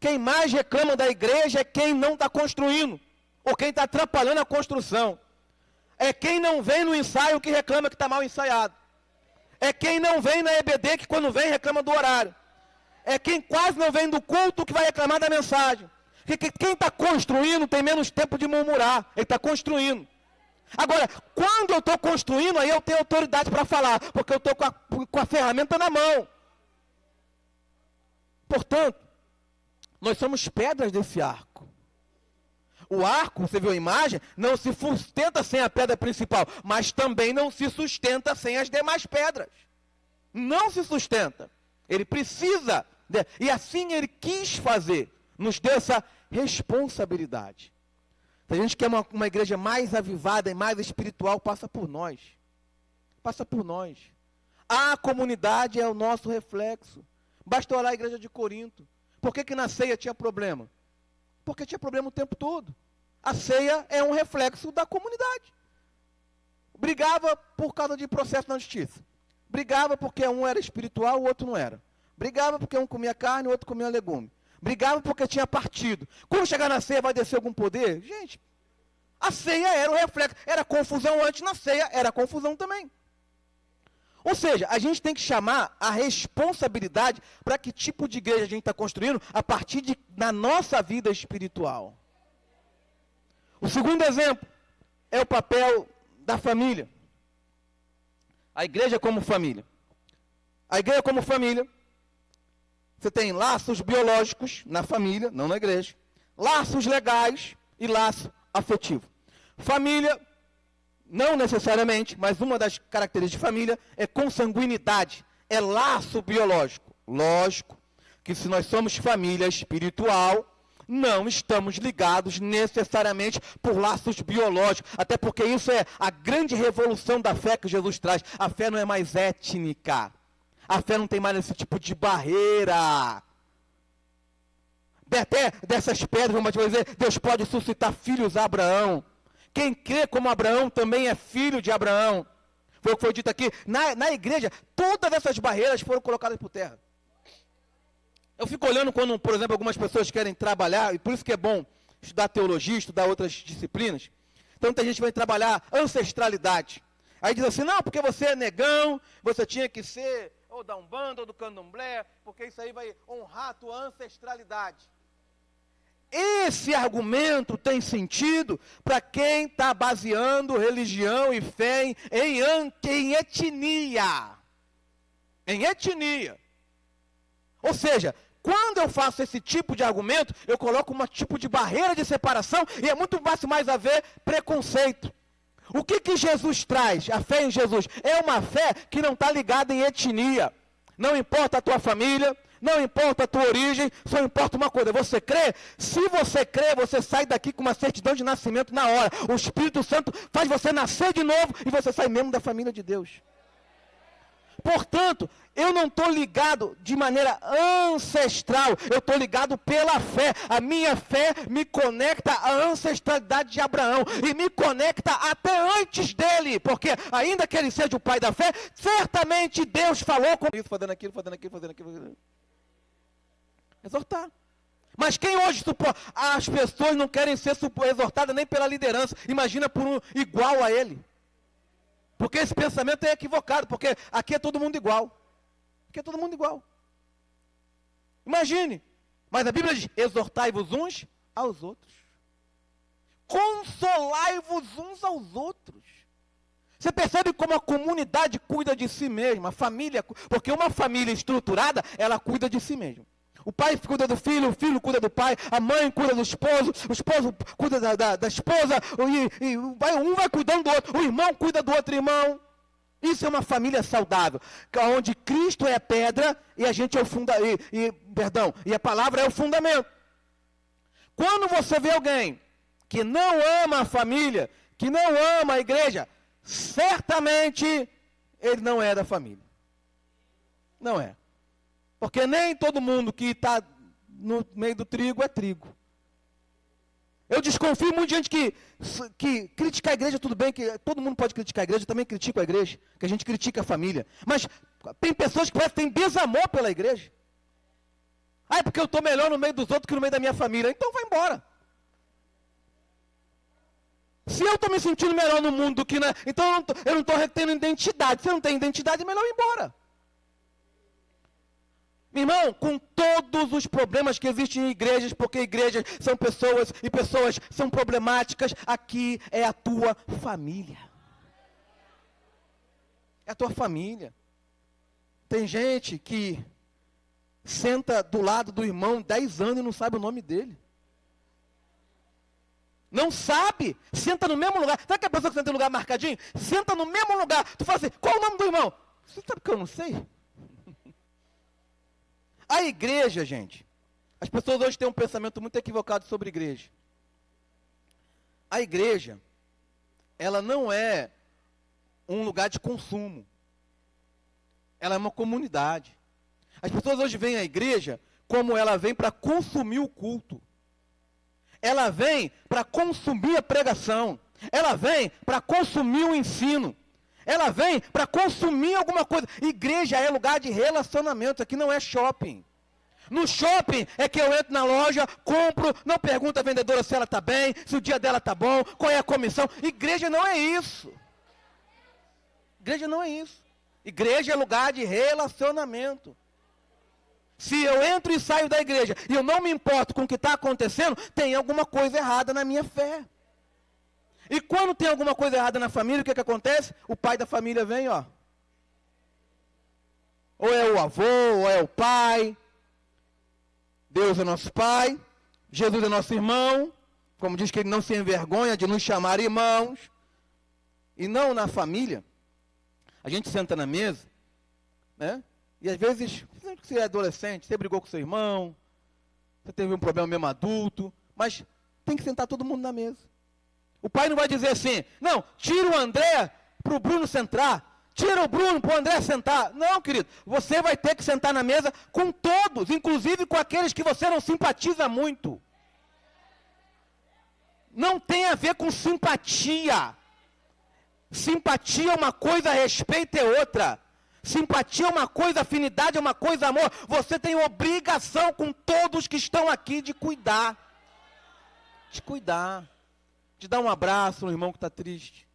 quem mais reclama da igreja é quem não está construindo, ou quem está atrapalhando a construção. É quem não vem no ensaio que reclama que está mal ensaiado. É quem não vem na EBD que quando vem reclama do horário. É quem quase não vem do culto que vai reclamar da mensagem. Quem está construindo tem menos tempo de murmurar, ele está construindo. Agora, quando eu estou construindo, aí eu tenho autoridade para falar, porque eu estou com a ferramenta na mão. Portanto, nós somos pedras desse arco. O arco, você viu a imagem, não se sustenta sem a pedra principal, mas também não se sustenta sem as demais pedras. Não se sustenta. Ele precisa, e assim ele quis fazer, nos deu essa responsabilidade. Se a gente quer uma igreja mais avivada e mais espiritual, passa por nós. Passa por nós. A comunidade é o nosso reflexo. Basta olhar a igreja de Corinto. Por que na ceia tinha problema? Porque tinha problema o tempo todo. A ceia é um reflexo da comunidade. Brigava por causa de processo na justiça. Brigava porque um era espiritual, o outro não era. Brigava porque um comia carne, o outro comia legume. Brigava porque tinha partido. Quando chegar na ceia vai descer algum poder? Gente, a ceia era o reflexo. Era confusão antes, na ceia era confusão também. Ou seja, a gente tem que chamar a responsabilidade para que tipo de igreja a gente está construindo a partir da nossa vida espiritual. O segundo exemplo é o papel da família. A igreja como família. A igreja como família, você tem laços biológicos na família, não na igreja. Laços legais e laço afetivo. Família, não necessariamente, mas uma das características de família é consanguinidade, é laço biológico. Lógico que se nós somos família espiritual, não estamos ligados necessariamente por laços biológicos, até porque isso é a grande revolução da fé que Jesus traz. A fé não é mais étnica, a fé não tem mais esse tipo de barreira. Até dessas pedras, vamos dizer, Deus pode suscitar filhos a Abraão. Quem crê como Abraão também é filho de Abraão. Foi o que foi dito aqui. Na igreja, todas essas barreiras foram colocadas por terra. Eu fico olhando quando, por exemplo, algumas pessoas querem trabalhar, e por isso que é bom estudar teologia, estudar outras disciplinas. Então tem gente que vai trabalhar ancestralidade. Aí diz assim, não, porque você é negão, você tinha que ser ou da Umbanda ou do Candomblé, porque isso aí vai honrar a tua ancestralidade. Esse argumento tem sentido para quem está baseando religião e fé em etnia. Em etnia. Ou seja, quando eu faço esse tipo de argumento, eu coloco um tipo de barreira de separação e é muito mais a ver preconceito. O que Jesus traz? A fé em Jesus é uma fé que não está ligada em etnia. Não importa a tua família, não importa a tua origem, só importa uma coisa, você crê? Se você crê, você sai daqui com uma certidão de nascimento na hora. O Espírito Santo faz você nascer de novo e você sai mesmo da família de Deus. Portanto, eu não estou ligado de maneira ancestral, eu estou ligado pela fé. A minha fé me conecta à ancestralidade de Abraão e me conecta até antes dele, porque ainda que ele seja o pai da fé, certamente Deus falou com isso, fazendo aquilo. Exortar. Mas quem hoje supõe? As pessoas não querem ser exortadas nem pela liderança, imagina por um igual a ele. Porque esse pensamento é equivocado, porque aqui é todo mundo igual. Aqui é todo mundo igual. Imagine. Mas a Bíblia diz, exortai-vos uns aos outros. Consolai-vos uns aos outros. Você percebe como a comunidade cuida de si mesma, a família, porque uma família estruturada, ela cuida de si mesma. O pai cuida do filho, o filho cuida do pai, a mãe cuida do esposo, o esposo cuida da esposa, um vai cuidando do outro, o irmão cuida do outro irmão. Isso é uma família saudável, onde Cristo é a pedra e a gente é o fundamento, e a palavra é o fundamento. Quando você vê alguém que não ama a família, que não ama a igreja, certamente ele não é da família. Não é. Porque nem todo mundo que está no meio do trigo é trigo. Eu desconfio muito de gente que critica a igreja, tudo bem, que todo mundo pode criticar a igreja, eu também critico a igreja, que a gente critica a família. Mas tem pessoas que parecem que têm desamor pela igreja. Ah, é porque eu estou melhor no meio dos outros que no meio da minha família. Então vai embora. Se eu estou me sentindo melhor no mundo do que na... Então eu não estou tendo identidade. Se eu não tenho identidade, é melhor ir embora. Meu irmão, com todos os problemas que existem em igrejas, porque igrejas são pessoas e pessoas são problemáticas, aqui é a tua família. É a tua família. Tem gente que senta do lado do irmão 10 anos e não sabe o nome dele. Não sabe, senta no mesmo lugar. Sabe aquela pessoa que senta em lugar marcadinho? Senta no mesmo lugar. Tu fala assim, qual o nome do irmão? Você sabe que eu não sei? A igreja, gente, as pessoas hoje têm um pensamento muito equivocado sobre a igreja. A igreja, ela não é um lugar de consumo. Ela é uma comunidade. As pessoas hoje veem a igreja como ela vem para consumir o culto. Ela vem para consumir a pregação. Ela vem para consumir o ensino. Ela vem para consumir alguma coisa. Igreja é lugar de relacionamento, aqui não é shopping. No shopping é que eu entro na loja, compro, não pergunto à vendedora se ela está bem, se o dia dela está bom, qual é a comissão. Igreja não é isso. Igreja não é isso. Igreja é lugar de relacionamento. Se eu entro e saio da igreja e eu não me importo com o que está acontecendo, tem alguma coisa errada na minha fé. E quando tem alguma coisa errada na família, o que acontece? O pai da família vem, ó. Ou é o avô, ou é o pai. Deus é nosso pai. Jesus é nosso irmão. Como diz que ele não se envergonha de nos chamar irmãos. E não na família. A gente senta na mesa, né? E às vezes, você é adolescente, você brigou com seu irmão, você teve um problema mesmo adulto, mas tem que sentar todo mundo na mesa. O pai não vai dizer assim, não, tira o André para o Bruno sentar, tira o Bruno para o André sentar. Não, querido, você vai ter que sentar na mesa com todos, inclusive com aqueles que você não simpatiza muito. Não tem a ver com simpatia. Simpatia é uma coisa, respeito é outra. Simpatia é uma coisa, afinidade é uma coisa, amor. Você tem obrigação com todos que estão aqui de cuidar. De cuidar. De dar um abraço no irmão que está triste.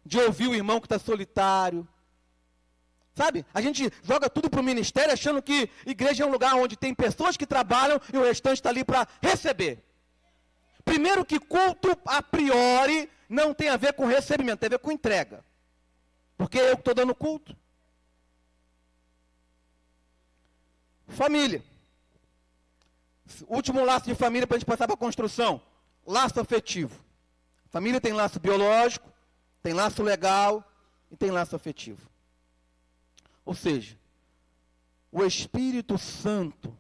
De ouvir o irmão que está solitário. Sabe? A gente joga tudo para o ministério achando que igreja é um lugar onde tem pessoas que trabalham e o restante está ali para receber. Primeiro que culto, a priori, não tem a ver com recebimento, tem a ver com entrega. Porque eu que estou dando culto. Família. Último laço de família para a gente passar para a construção. Laço afetivo. Família tem laço biológico, tem laço legal e tem laço afetivo. Ou seja, o Espírito Santo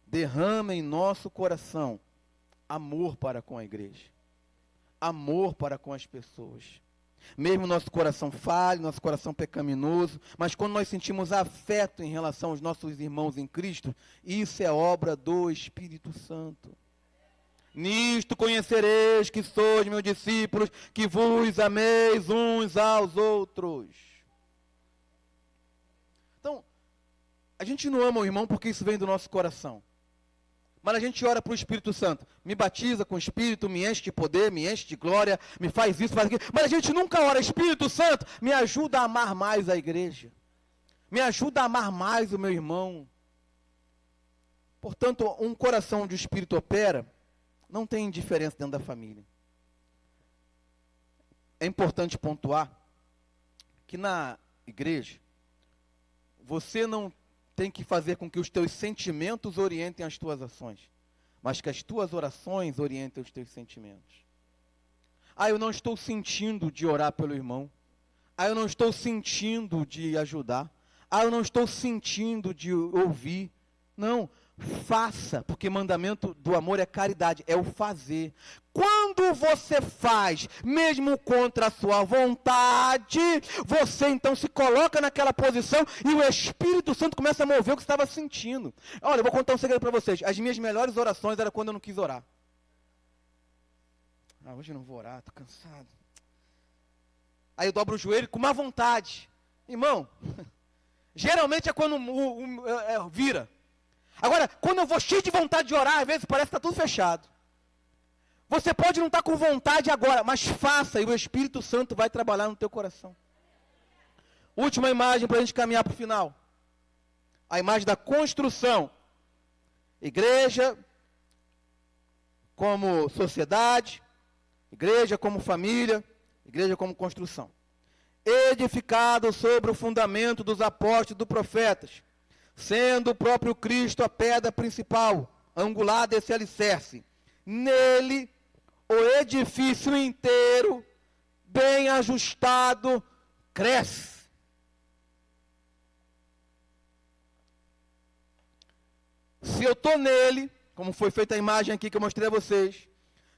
derrama em nosso coração amor para com a igreja. Amor para com as pessoas. Mesmo nosso coração falho, nosso coração pecaminoso, mas quando nós sentimos afeto em relação aos nossos irmãos em Cristo, isso é obra do Espírito Santo. Nisto conhecereis que sois meus discípulos, que vos ameis uns aos outros. Então, a gente não ama o irmão porque isso vem do nosso coração. Mas a gente ora para o Espírito Santo. Me batiza com o Espírito, me enche de poder, me enche de glória, me faz isso, faz aquilo. Mas a gente nunca ora, Espírito Santo, me ajuda a amar mais a igreja. Me ajuda a amar mais o meu irmão. Portanto, um coração onde o Espírito opera, não tem indiferença dentro da família. É importante pontuar que na igreja, você não tem que fazer com que os teus sentimentos orientem as tuas ações, mas que as tuas orações orientem os teus sentimentos. Ah, eu não estou sentindo de orar pelo irmão. Ah, eu não estou sentindo de ajudar. Ah, eu não estou sentindo de ouvir. Não, faça, porque mandamento do amor é caridade, é o fazer. Quando você faz, mesmo contra a sua vontade, você então se coloca naquela posição e o Espírito Santo começa a mover o que você estava sentindo. Olha, eu vou contar um segredo para vocês. As minhas melhores orações eram quando eu não quis orar. Ah, hoje eu não vou orar, estou cansado. Aí eu dobro o joelho com má vontade. Irmão, geralmente é quando vira. Agora, quando eu vou cheio de vontade de orar, às vezes parece que está tudo fechado. Você pode não estar com vontade agora, mas faça e o Espírito Santo vai trabalhar no teu coração. Última imagem para a gente caminhar para o final. A imagem da construção. Igreja como sociedade, igreja como família, igreja como construção. Edificado sobre o fundamento dos apóstolos e dos profetas, sendo o próprio Cristo a pedra principal, angular desse alicerce. Nele, o edifício inteiro, bem ajustado, cresce. Se eu estou nele, como foi feita a imagem aqui que eu mostrei a vocês,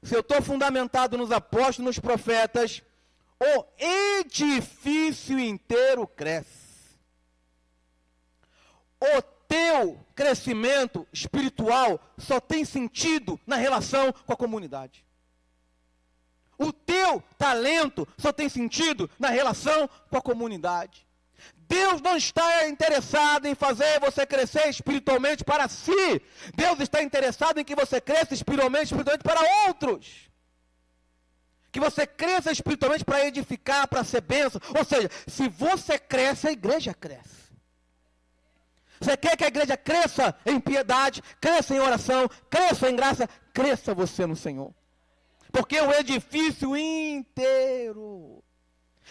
se eu estou fundamentado nos apóstolos, nos profetas, o edifício inteiro cresce. O teu crescimento espiritual só tem sentido na relação com a comunidade. O teu talento só tem sentido na relação com a comunidade. Deus não está interessado em fazer você crescer espiritualmente para si. Deus está interessado em que você cresça espiritualmente para outros. Que você cresça espiritualmente para edificar, para ser bênção. Ou seja, se você cresce, a igreja cresce. Você quer que a igreja cresça em piedade, cresça em oração, cresça em graça, cresça você no Senhor. Porque o edifício inteiro.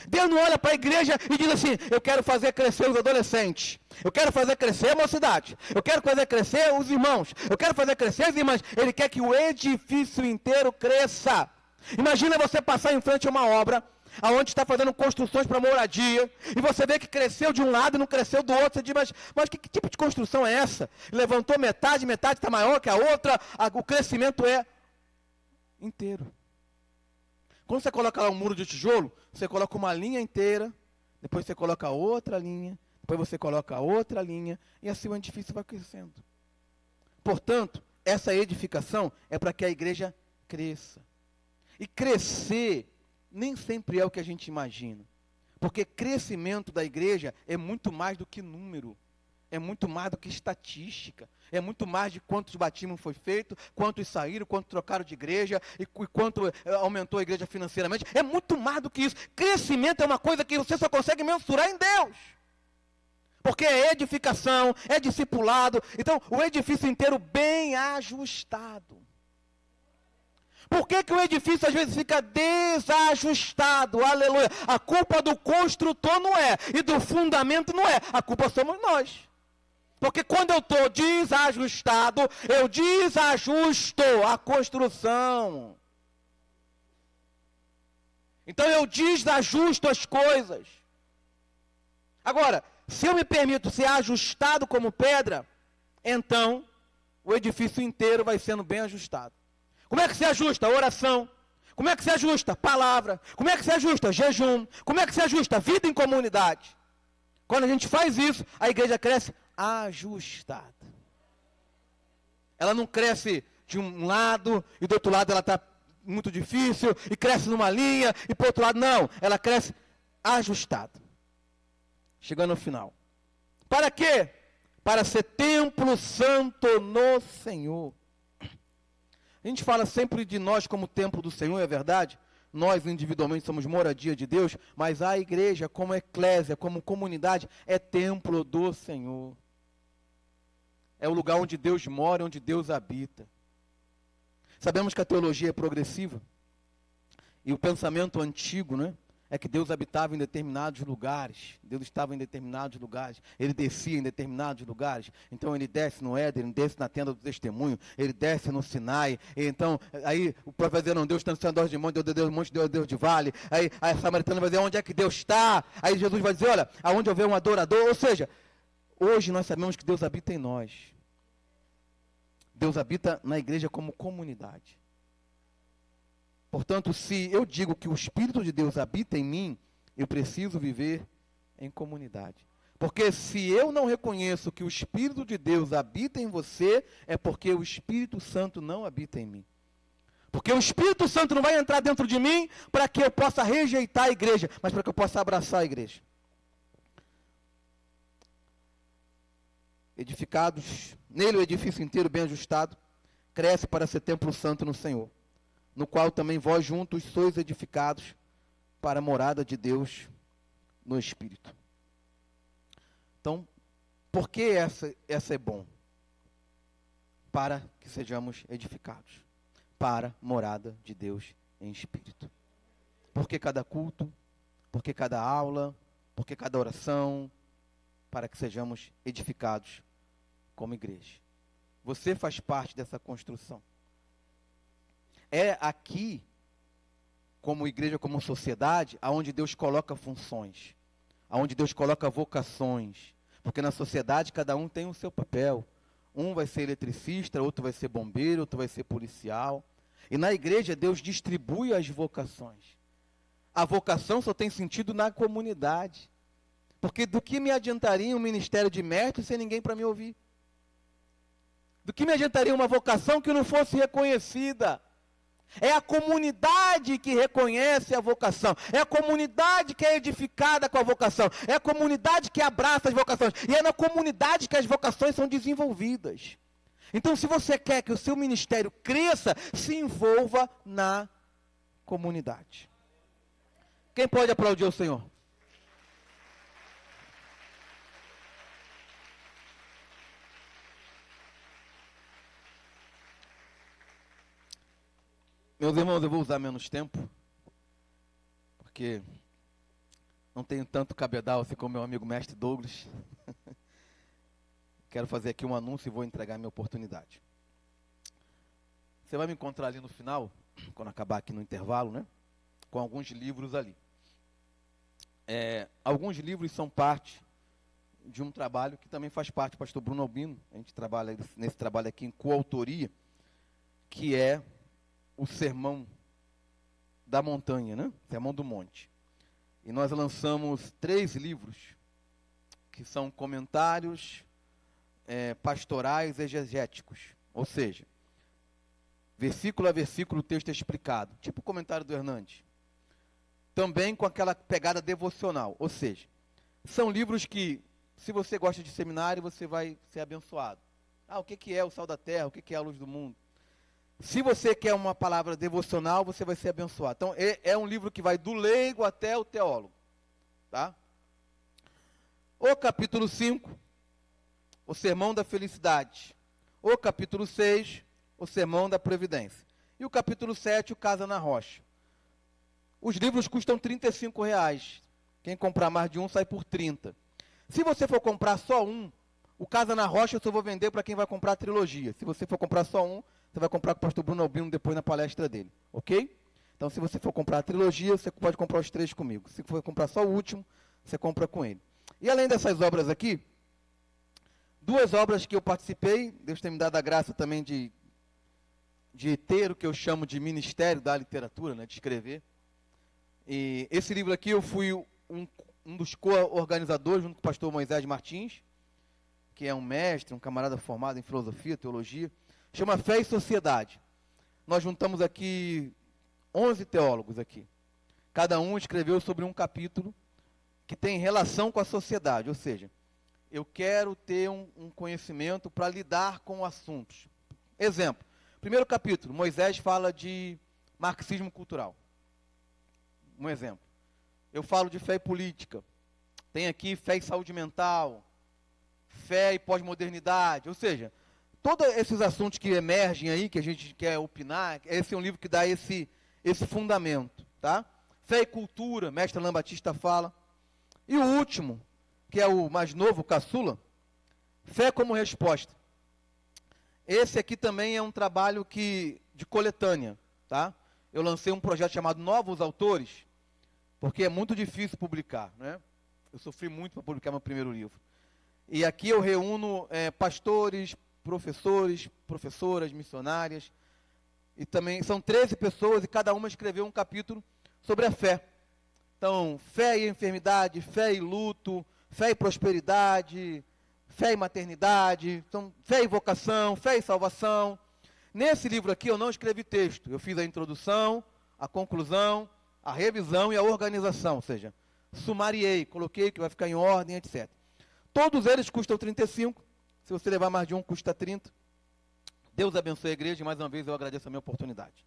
Deus não olha para a igreja e diz assim, eu quero fazer crescer os adolescentes, eu quero fazer crescer a mocidade, eu quero fazer crescer os irmãos, eu quero fazer crescer as irmãs. Ele quer que o edifício inteiro cresça. Imagina você passar em frente a uma obra, aonde está fazendo construções para moradia, e você vê que cresceu de um lado e não cresceu do outro. Você diz, mas que tipo de construção é essa? Levantou metade está maior que a outra, o crescimento é inteiro. Quando você coloca lá um muro de tijolo, você coloca uma linha inteira, depois você coloca outra linha, depois você coloca outra linha, e assim o edifício vai crescendo. Portanto, essa edificação é para que a igreja cresça. E crescer nem sempre é o que a gente imagina. Porque crescimento da igreja é muito mais do que número. É muito mais do que estatística. É muito mais de quantos batismos foi feito, quantos saíram, quantos trocaram de igreja, e quanto aumentou a igreja financeiramente. É muito mais do que isso. Crescimento é uma coisa que você só consegue mensurar em Deus. Porque é edificação, é discipulado. Então, o edifício inteiro bem ajustado. Por que o edifício às vezes fica desajustado? Aleluia. A culpa do construtor não é, e do fundamento não é. A culpa somos nós. Porque quando eu estou desajustado, eu desajusto a construção. Então eu desajusto as coisas. Agora, se eu me permito ser ajustado como pedra, então o edifício inteiro vai sendo bem ajustado. Como é que se ajusta? Oração. Como é que se ajusta? Palavra. Como é que se ajusta? Jejum. Como é que se ajusta? Vida em comunidade. Quando a gente faz isso, a igreja cresce ajustada. Ela não cresce de um lado e do outro lado ela está muito difícil e cresce numa linha e para o outro lado não. Ela cresce ajustada. Chegando ao final. Para quê? Para ser templo santo no Senhor. A gente fala sempre de nós como templo do Senhor, é verdade? Nós individualmente somos moradia de Deus, mas a igreja como eclésia, como comunidade, é templo do Senhor. É o lugar onde Deus mora, onde Deus habita. Sabemos que a teologia é progressiva. E o pensamento antigo, né? É que Deus habitava em determinados lugares. Deus estava em determinados lugares. Ele descia em determinados lugares. Então ele desce no Éden, ele desce na tenda do testemunho, ele desce no Sinai. E então, aí o profeta vai dizer, não, Deus está no Senador de monte, Deus de monte, Deus de vale. Aí a samaritana vai dizer, onde é que Deus está? Aí Jesus vai dizer, olha, aonde houver um adorador. Ou seja, hoje nós sabemos que Deus habita em nós. Deus habita na igreja como comunidade. Portanto, se eu digo que o Espírito de Deus habita em mim, eu preciso viver em comunidade. Porque se eu não reconheço que o Espírito de Deus habita em você, é porque o Espírito Santo não habita em mim. Porque o Espírito Santo não vai entrar dentro de mim para que eu possa rejeitar a igreja, mas para que eu possa abraçar a igreja. Edificados, nele o edifício inteiro bem ajustado, cresce para ser templo santo no Senhor, no qual também vós juntos sois edificados para a morada de Deus no Espírito. Então, por que essa é bom? Para que sejamos edificados, para a morada de Deus em Espírito. Por que cada culto? Por que cada aula? Por que cada oração? Para que sejamos edificados como igreja. Você faz parte dessa construção. É aqui, como igreja, como sociedade, aonde Deus coloca funções, aonde Deus coloca vocações, porque na sociedade cada um tem o seu papel. Um vai ser eletricista, outro vai ser bombeiro, outro vai ser policial. E na igreja Deus distribui as vocações. A vocação só tem sentido na comunidade. Porque do que me adiantaria um ministério de mestre sem ninguém para me ouvir? Do que me adiantaria uma vocação que não fosse reconhecida? É a comunidade que reconhece a vocação. É a comunidade que é edificada com a vocação. É a comunidade que abraça as vocações. E é na comunidade que as vocações são desenvolvidas. Então, se você quer que o seu ministério cresça, se envolva na comunidade. Quem pode aplaudir o Senhor? Meus irmãos, eu vou usar menos tempo, porque não tenho tanto cabedal assim como meu amigo mestre Douglas. Quero fazer aqui um anúncio e vou entregar minha oportunidade. Você vai me encontrar ali no final, quando acabar aqui no intervalo, né? Com alguns livros ali. Alguns livros são parte de um trabalho que também faz parte do pastor Bruno Albino. A gente trabalha nesse trabalho aqui em coautoria, que é o Sermão da Montanha, né? Sermão do Monte. E nós lançamos 3 livros, que são comentários pastorais exegéticos. Ou seja, versículo a versículo o texto é explicado. Tipo o comentário do Hernandes. Também com aquela pegada devocional. Ou seja, são livros que, se você gosta de seminário, você vai ser abençoado. O que é o sal da terra? O que é a luz do mundo? Se você quer uma palavra devocional, você vai ser abençoado. Então, é um livro que vai do leigo até o teólogo. Tá? O capítulo 5, o Sermão da Felicidade. O capítulo 6, o Sermão da Previdência. E o capítulo 7, o Casa na Rocha. Os livros custam R$35. Quem comprar mais de um, sai por 30. Se você for comprar só um, o Casa na Rocha eu só vou vender para quem vai comprar a trilogia. Se você for comprar só um, você vai comprar com o pastor Bruno Albino depois na palestra dele, ok? Então, se você for comprar a trilogia, você pode comprar os 3 comigo. Se for comprar só o último, você compra com ele. E além dessas obras aqui, 2 obras que eu participei, Deus tem me dado a graça também de ter o que eu chamo de ministério da literatura, né, de escrever. E esse livro aqui eu fui um dos co-organizadores, junto com o pastor Moisés Martins, que é um mestre, um camarada formado em filosofia, teologia. Chama Fé e Sociedade. Nós juntamos aqui 11 teólogos aqui. Cada um escreveu sobre um capítulo que tem relação com a sociedade. Ou seja, eu quero ter um conhecimento para lidar com assuntos. Exemplo, primeiro capítulo, Moisés fala de marxismo cultural. Um exemplo. Eu falo de fé e política. Tem aqui fé e saúde mental, fé e pós-modernidade. Ou seja, todos esses assuntos que emergem aí, que a gente quer opinar, esse é um livro que dá esse fundamento, tá? Fé e cultura, mestre Alain Batista fala. E o último, que é o mais novo, o caçula, fé como resposta. Esse aqui também é um trabalho de coletânea, tá? Eu lancei um projeto chamado Novos Autores, porque é muito difícil publicar, né? Eu sofri muito para publicar meu primeiro livro. E aqui eu reúno pastores, professores, professoras, missionárias, e também são 13 pessoas e cada uma escreveu um capítulo sobre a fé. Então, fé e enfermidade, fé e luto, fé e prosperidade, fé e maternidade, então, fé e vocação, fé e salvação. Nesse livro aqui eu não escrevi texto, eu fiz a introdução, a conclusão, a revisão e a organização, ou seja, sumariei, coloquei que vai ficar em ordem, etc. Todos eles custam 35, se você levar mais de um, custa 30. Deus abençoe a igreja e mais uma vez eu agradeço a minha oportunidade.